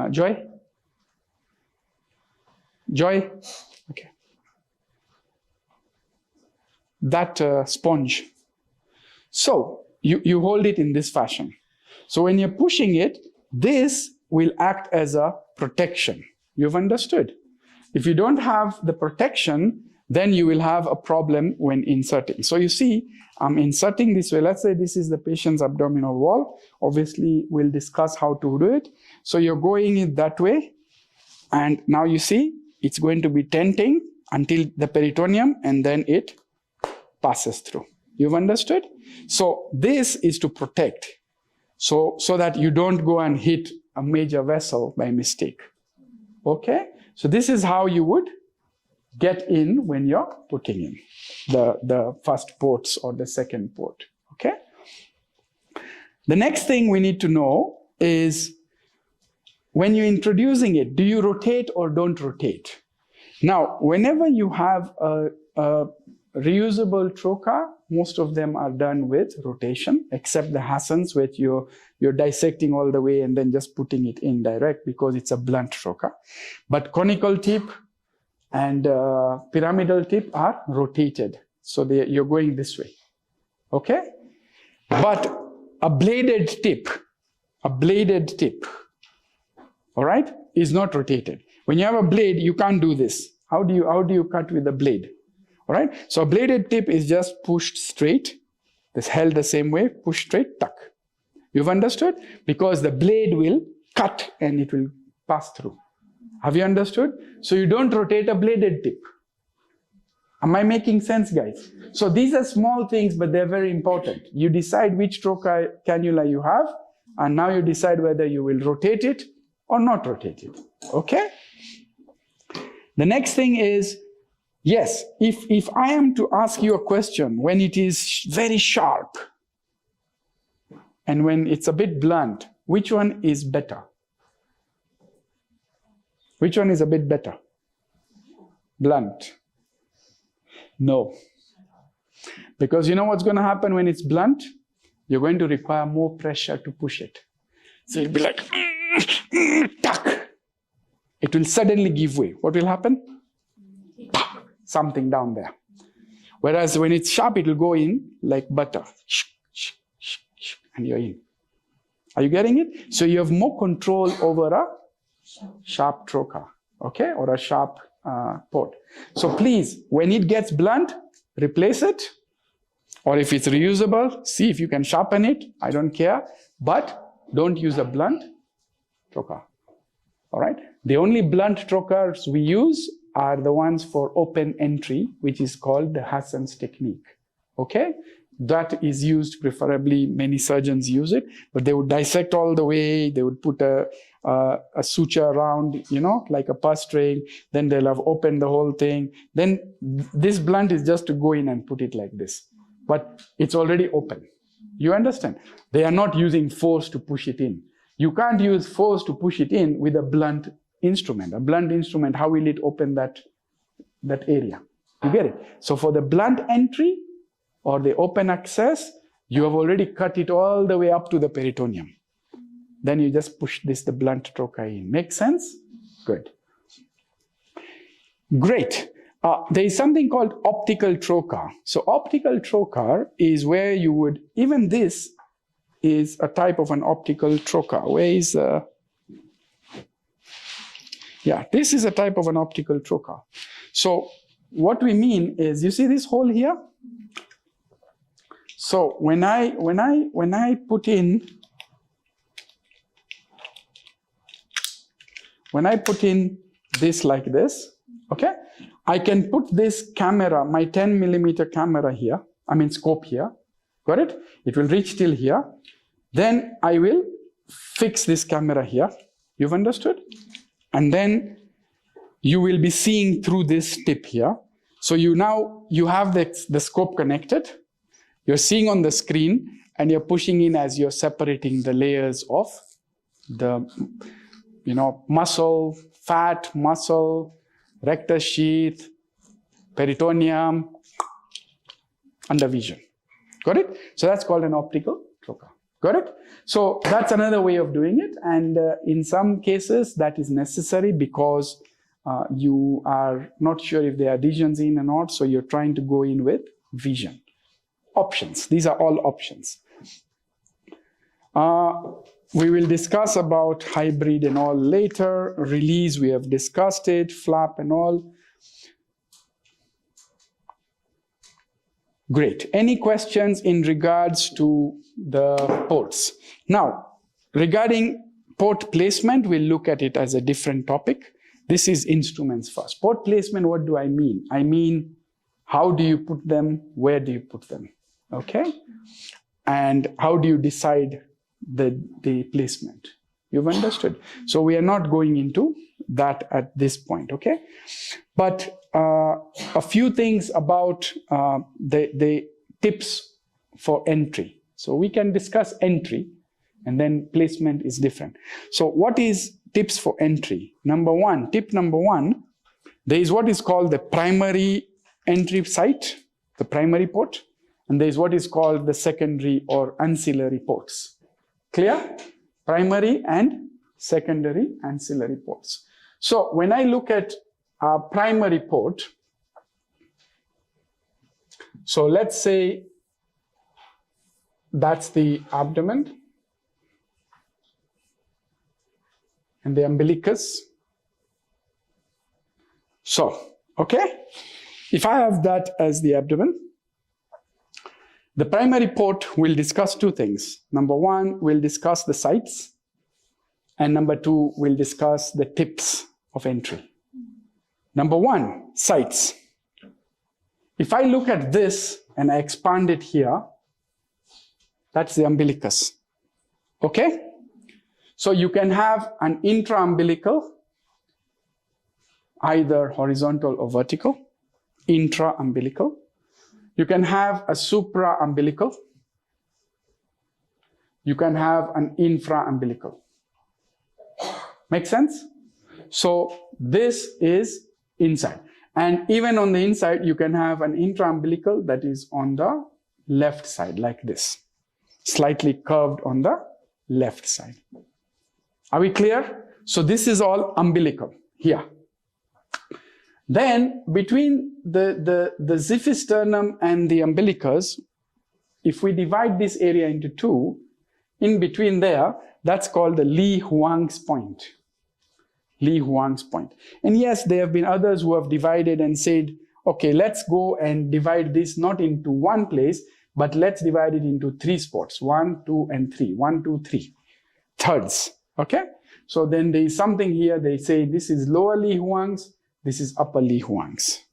Joy? Joy? Okay. That sponge. So you hold it in this fashion. So when you're pushing it, this will act as a protection. You've understood? If you don't have the protection, then you will have a problem when inserting. So you see, I'm inserting this way. Let's say this is the patient's abdominal wall. Obviously, we'll discuss how to do it. So you're going it that way. And now you see, it's going to be tenting until the peritoneum, and then it passes through. You've understood? So this is to protect, so that you don't go and hit a major vessel by mistake. Okay? So this is how you would get in when you're putting in the first ports or the second port. Okay? The next thing we need to know is, when you're introducing it, do you rotate or don't rotate? Now, whenever you have a reusable trocar, most of them are done with rotation, except the Hassans, which you're dissecting all the way and then just putting it in direct because it's a blunt trocar. But conical tip and pyramidal tip are rotated. So you're going this way. Okay? But a bladed tip, all right, is not rotated. When you have a blade, you can't do this. How do you cut with a blade? All right, so a bladed tip is just pushed straight. This held the same way, push straight, tuck. You've understood? Because the blade will cut and it will pass through. Have you understood? So you don't rotate a bladed tip. Am I making sense, guys? So these are small things, but they're very important. You decide which trocar cannula you have, and now you decide whether you will rotate it or not rotate it. Okay? The next thing is, yes, if I am to ask you a question when it is very sharp and when it's a bit blunt, which one is better? Which one is a bit better? Blunt. No. Because you know what's going to happen when it's blunt? You're going to require more pressure to push it. So it'll be like, tuck. It will suddenly give way. What will happen? Something down there. Whereas when it's sharp, it will go in like butter. And you're in. Are you getting it? So you have more control over a sharp trocar, okay, or a sharp port. So please, when it gets blunt, replace it. Or if it's reusable, see if you can sharpen it. I don't care. But don't use a blunt trocar. All right? The only blunt trocars we use are the ones for open entry, which is called the Hassan's technique. Okay? That is used preferably, many surgeons use it, but they would dissect all the way, they would put a suture around, you know, like a pus string, then they'll have opened the whole thing. Then this blunt is just to go in and put it like this. But it's already open. You understand? They are not using force to push it in. You can't use force to push it in with a blunt instrument. A blunt instrument, how will it open that area? You get it? So for the blunt entry or the open access, you have already cut it all the way up to the peritoneum. Then you just push the blunt trocar in. Make sense? Good. Great. There is something called optical trocar. So optical trocar is where you would, even this is a type of an optical trocar. Where is, yeah, this is a type of an optical trocar. So what we mean is, you see this hole here? So when I put in this like this, okay, I can put this camera, my 10 millimeter camera here, scope here, got it? It will reach till here. Then I will fix this camera here. You've understood? And then you will be seeing through this tip here. So you have the scope connected, you're seeing on the screen, and you're pushing in as you're separating the layers of the muscle, fat, muscle, rectus sheath, peritoneum, under vision. Got it? So that's called an optical trocar. Got it? So that's another way of doing it. And in some cases, that is necessary because you are not sure if there are adhesions in or not. So you're trying to go in with vision. Options. These are all options. We will discuss about hybrid and all later. Release, we have discussed it. Flap and all. Great. Any questions in regards to the ports? Now, regarding port placement, we'll look at it as a different topic. This is instruments first. Port placement, what do I mean? I mean, how do you put them? Where do you put them? Okay? And how do you decide the placement? You've understood. So we are not going into that at this point, okay? But a few things about the tips for entry. So we can discuss entry, and then placement is different. So what is tips for entry? Tip number one, there is what is called the primary entry site, the primary port, and there is what is called the secondary or ancillary ports. Clear? Primary and secondary ancillary ports. So when I look at our primary port, so let's say that's the abdomen and the umbilicus. So, okay, if I have that as the abdomen, the primary port will discuss two things. Number one, we'll discuss the sites, and number two, we'll discuss the tips of entry. Number one, sites. If I look at this and I expand it here, that's the umbilicus. Okay? So you can have an intra-umbilical, either horizontal or vertical, intra-umbilical. You can have a supra-umbilical. You can have an infra-umbilical. Make sense? So this is inside. And even on the inside, you can have an intra-umbilical that is on the left side, like this. Slightly curved on the left side. Are we clear? So this is all umbilical here. Then between the xiphisternum and the umbilicus, if we divide this area into two, in between there, that's called the Li Huang's point. Li Huang's point. And yes, there have been others who have divided and said, okay, let's go and divide this not into one place, but let's divide it into three spots, 1, 2, and 3. 1, 2, 3. Thirds. Okay? So then there is something here, they say this is lower Li Huang's, this is upper Li Huang's.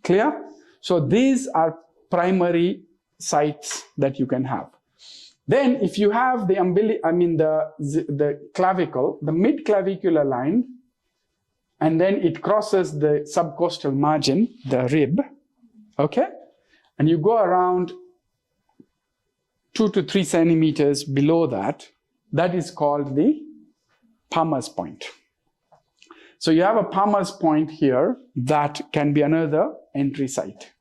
Clear? So these are primary sites that you can have. Then if you have the clavicle, the mid-clavicular line, and then it crosses the subcostal margin, the rib, okay? And you go around 2 to 3 centimeters below that, that is called the Palmer's point. So you have a Palmer's point here that can be another entry site.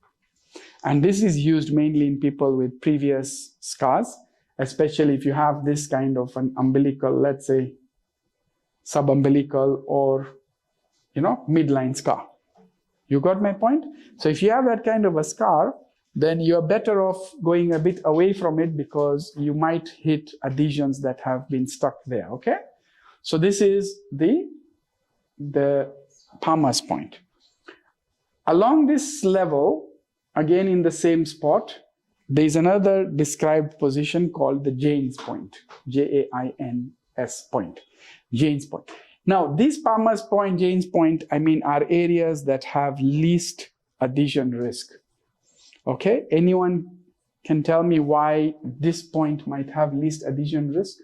And this is used mainly in people with previous scars, especially if you have this kind of an umbilical, let's say subumbilical or, midline scar. You got my point? So if you have that kind of a scar, then you're better off going a bit away from it because you might hit adhesions that have been stuck there, okay? So this is the Palmer's point. Along this level, again in the same spot, there is another described position called the Jane's point, J-A-I-N-S point, Jane's point. Now, these Palmer's point, Jane's point, are areas that have least adhesion risk. Okay, anyone can tell me why this point might have least adhesion risk?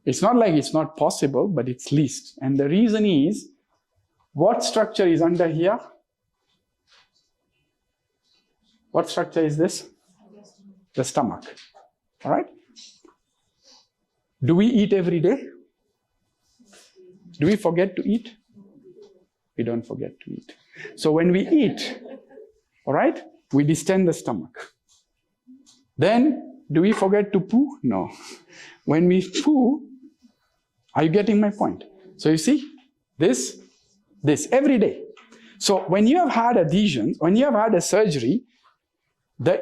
It's not like it's not possible, but it's least. And the reason is, What structure is under here? What structure is this? The stomach. All right? Do we eat every day? Do we forget to eat? We don't forget to eat. So when we eat, all right, we distend the stomach. Then, do we forget to poo? No. When we poo, are you getting my point? So you see, this every day. So when you have had adhesions, when you have had a surgery, the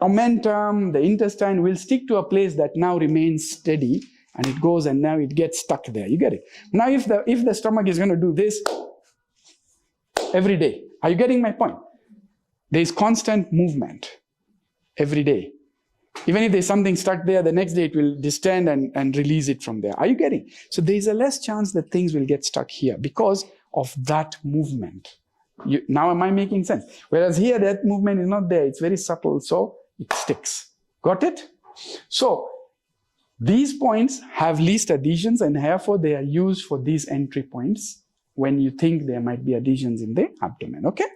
omentum, the intestine will stick to a place that now remains steady, and it goes and now it gets stuck there. You get it? Now if the stomach is going to do this every day, are you getting my point? There is constant movement every day. Even if there's something stuck there, the next day it will distend and release it from there. Are you getting? So there's a less chance that things will get stuck here because of that movement. Now am I making sense? Whereas here that movement is not there. It's very subtle, so it sticks. Got it? So these points have least adhesions, and therefore they are used for these entry points when you think there might be adhesions in the abdomen. Okay?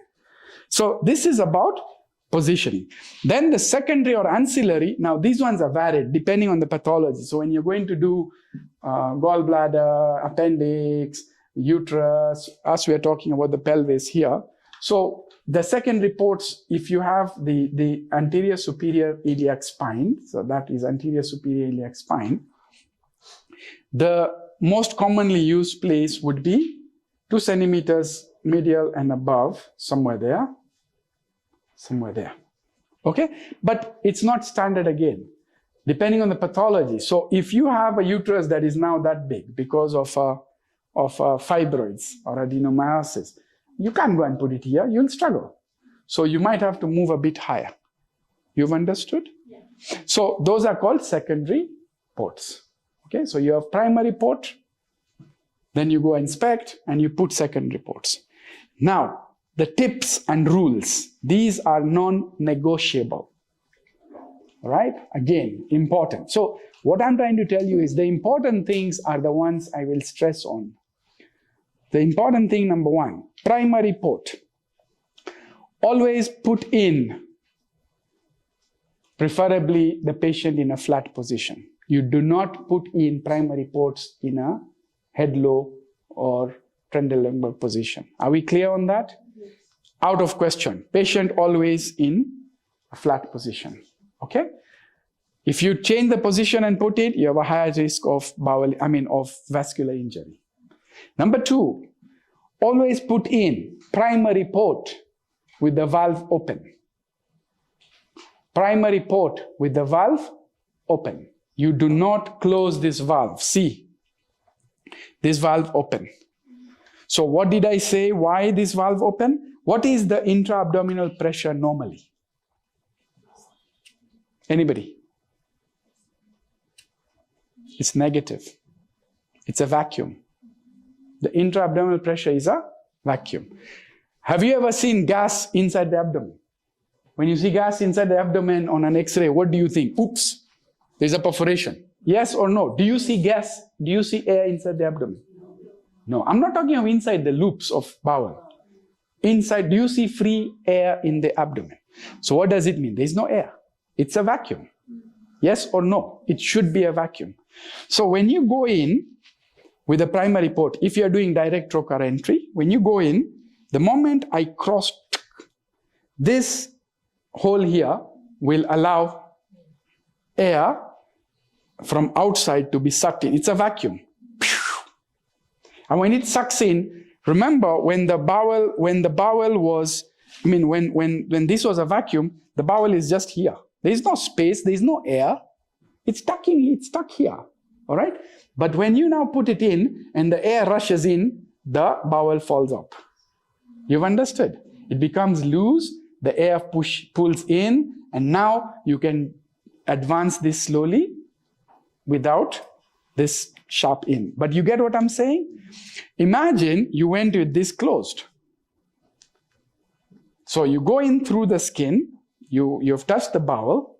So this is about positioning. Then the secondary or ancillary, now these ones are varied depending on the pathology. So when you're going to do gallbladder, appendix, uterus, as we are talking about the pelvis here. So the second reports, if you have the anterior superior iliac spine, so that is anterior superior iliac spine, the most commonly used place would be 2 centimeters medial and above, somewhere there. Okay? But it's not standard again, depending on the pathology. So if you have a uterus that is now that big because of fibroids or adenomyosis, you can't go and put it here, you'll struggle. So you might have to move a bit higher. You've understood? Yeah. So those are called secondary ports. Okay, so you have primary port, then you go inspect and you put secondary ports. Now, the tips and rules, these are non-negotiable. All right, again, important. So what I'm trying to tell you is the important things are the ones I will stress on. The important thing, number 1, primary port. Always put in, preferably the patient in a flat position. You do not put in primary ports in a head-low or Trendelenburg position. Are we clear on that? Yes. Out of question. Patient always in a flat position. Okay? If you change the position and put it, you have a higher risk of vascular injury. Number 2, always put in primary port with the valve open. Primary port with the valve open. You do not close this valve. See, this valve open. So what did I say? Why this valve open? What is the intra-abdominal pressure normally? Anybody? It's negative. It's a vacuum. The intra-abdominal pressure is a vacuum. Have you ever seen gas inside the abdomen? When you see gas inside the abdomen on an X-ray, what do you think? Oops, there's a perforation. Yes or no? Do you see gas? Do you see air inside the abdomen? No, I'm not talking of inside the loops of bowel. Inside, do you see free air in the abdomen? So what does it mean? There's no air. It's a vacuum. Yes or no? It should be a vacuum. So when you go in with a primary port, if you're doing direct trocar entry, when you go in, the moment I cross this hole here will allow air from outside to be sucked in. It's a vacuum. And when it sucks in, remember when the bowel was, when this was a vacuum, the bowel is just here. There is no space, there is no air. It's stuck here, all right? But when you now put it in and the air rushes in, the bowel falls up. You've understood? It becomes loose, the air pulls in, and now you can advance this slowly without this sharp in. But you get what I'm saying? Imagine you went with this closed. So you go in through the skin, you've touched the bowel,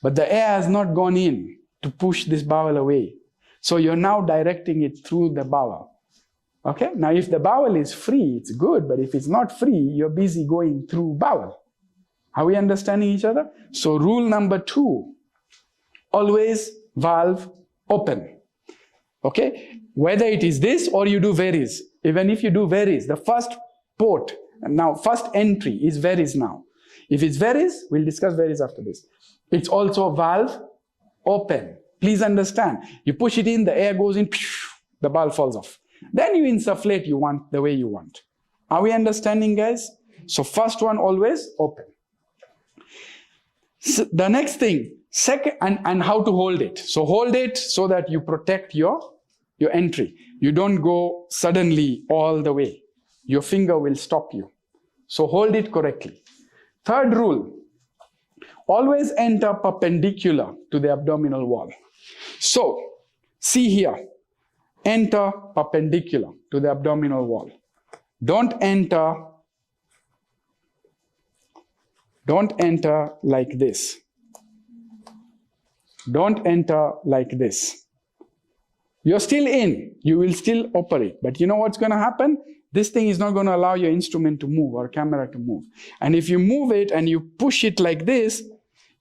but the air has not gone in to push this bowel away. So you're now directing it through the bowel. Okay, now if the bowel is free, it's good, but if it's not free, you're busy going through bowel. Are we understanding each other? So rule number 2, always valve open. Okay, whether it is this or you do varies. Even if you do varies, the first port, now first entry is varies now. If it's varies, we'll discuss varies after this. It's also valve open. Please understand, you push it in, the air goes in, the valve falls off. Then you insufflate you want the way you want. Are we understanding, guys? So first one always open. So the next thing, second, and how to hold it. So hold it so that you protect your entry. You don't go suddenly all the way. Your finger will stop you. So hold it correctly. Third rule, always enter perpendicular to the abdominal wall. So see here, enter perpendicular to the abdominal wall. Don't enter like this. Don't enter like this. You're still in, you will still operate, but you know what's going to happen? This thing is not going to allow your instrument to move or camera to move. And if you move it and you push it like this,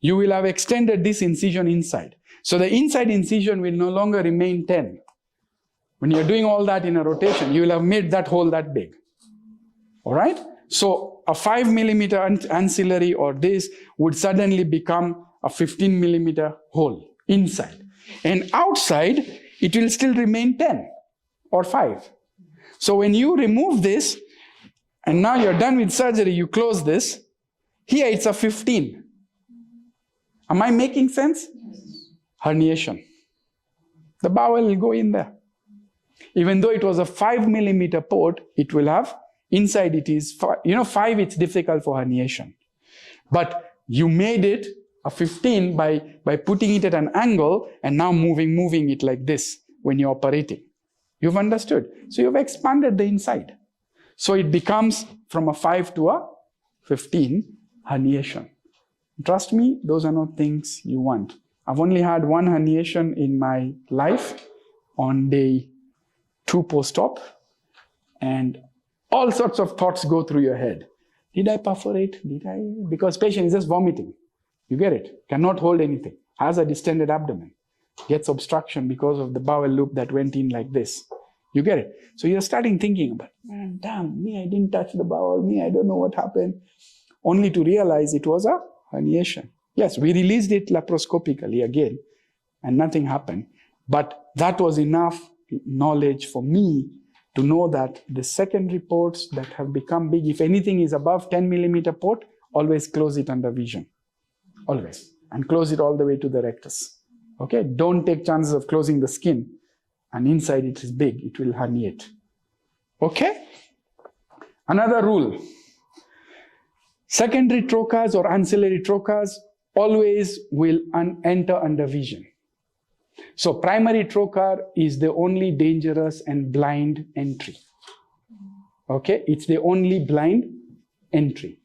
you will have extended this incision inside. So the inside incision will no longer remain 10. When you're doing all that in a rotation, you will have made that hole that big. All right? So a 5 millimeter ancillary or this would suddenly become a 15 millimeter hole inside. And outside, it will still remain 10 or 5. So when you remove this, and now you're done with surgery, you close this, here it's a 15. Am I making sense? Herniation. The bowel will go in there. Even though it was a 5 millimeter port, it will have, inside it is, 5 it's difficult for herniation. But you made it a 15 by putting it at an angle and now moving it like this when you're operating. You've understood. So you've expanded the inside. So it becomes from a 5 to a 15 herniation. Trust me, those are not things you want. I've only had one herniation in my life on day 2 post-op, and all sorts of thoughts go through your head. Did I perforate? Because patient is just vomiting. You get it? Cannot hold anything. Has a distended abdomen. Gets obstruction because of the bowel loop that went in like this. You get it? So you're starting thinking about, man, damn, me, I didn't touch the bowel. Me, I don't know what happened. Only to realize it was a herniation. Yes, we released it laparoscopically again, and nothing happened. But that was enough knowledge for me to know that the secondary ports that have become big, if anything is above 10 millimeter port, always close it under vision. Always. And close it all the way to the rectus. Okay? Don't take chances of closing the skin and inside it is big. It will herniate. Okay? Another rule. Secondary trocars or ancillary trocars always will enter under vision. So primary trocar is the only dangerous and blind entry. Okay? It's the only blind entry.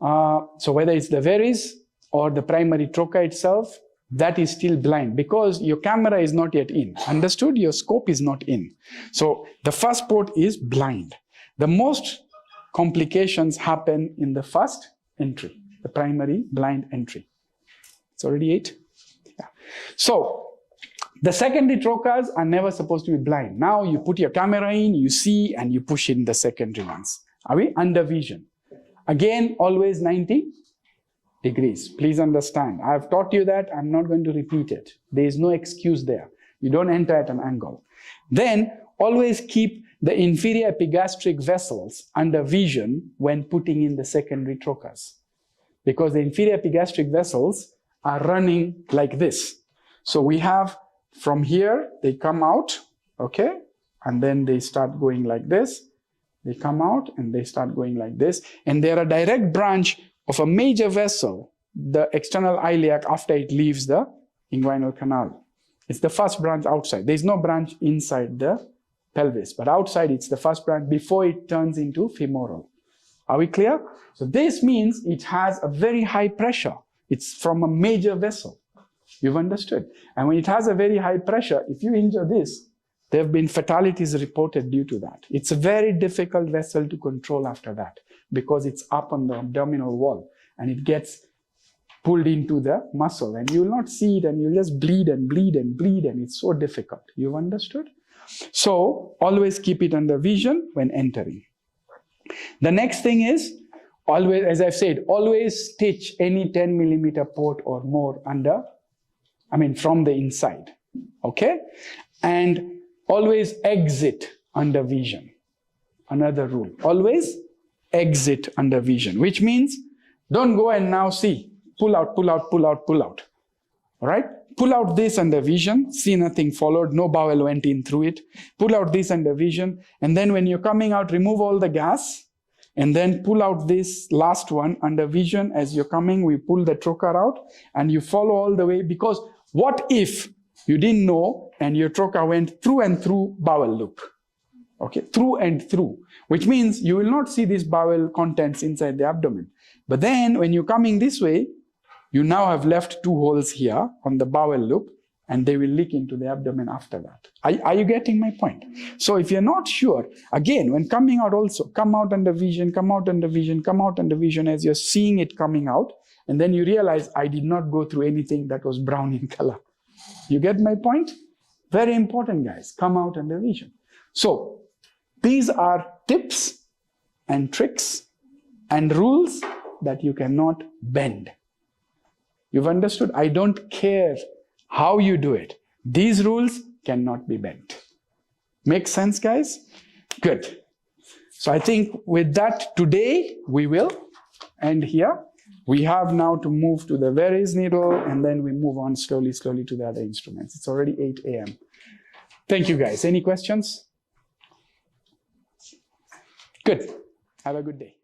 So whether it's the varies or the primary trocar itself, that is still blind because your camera is not yet in. Understood? Your scope is not in. So the first port is blind. The most complications happen in the first entry, the primary blind entry. It's already 8. Yeah. So the secondary trocars are never supposed to be blind. Now you put your camera in, you see, and you push in the secondary ones. Are we? Under vision. Again, always 90 degrees. Please understand. I've taught you that. I'm not going to repeat it. There is no excuse there. You don't enter at an angle. Then always keep the inferior epigastric vessels under vision when putting in the secondary trocars. Because the inferior epigastric vessels are running like this. So we have from here, they come out, okay? And then they start going like this. They come out and they start going like this. And they're a direct branch of a major vessel, the external iliac, after it leaves the inguinal canal. It's the first branch outside. There's no branch inside the pelvis, but outside it's the first branch before it turns into femoral. Are we clear? So this means it has a very high pressure. It's from a major vessel. You've understood. And when it has a very high pressure, if you injure this, There have been fatalities reported due to that. It's a very difficult vessel to control after that because it's up on the abdominal wall and it gets pulled into the muscle and you will not see it and you'll just bleed and bleed and bleed and it's so difficult. You've understood? So always keep it under vision when entering. The next thing is, always, as I've said, always stitch any 10 millimeter port or more from the inside, okay? And always exit under vision. Another rule, always exit under vision, which means don't go and now see, pull out, pull out, pull out, pull out, all right? Pull out this under vision, see nothing followed, no bowel went in through it. Pull out this under vision, and then when you're coming out, remove all the gas, and then pull out this last one under vision. As you're coming, we pull the trocar out, and you follow all the way, because what if you didn't know, and your trocar went through and through bowel loop? Okay, through and through, which means you will not see these bowel contents inside the abdomen. But then when you're coming this way, you now have left 2 holes here on the bowel loop, and they will leak into the abdomen after that. Are you getting my point? So if you're not sure, again, when coming out also, come out under vision, come out under vision, come out under vision as you're seeing it coming out, and then you realize, I did not go through anything that was brown in color. You get my point? Very important, guys. Come out under vision. So these are tips and tricks and rules that you cannot bend. You've understood? I don't care how you do it. These rules cannot be bent. Make sense, guys? Good. So I think with that, today we will end here. We have now to move to the Verres needle, and then we move on slowly, slowly to the other instruments. It's already 8 a.m. Thank you, guys. Any questions? Good. Have a good day.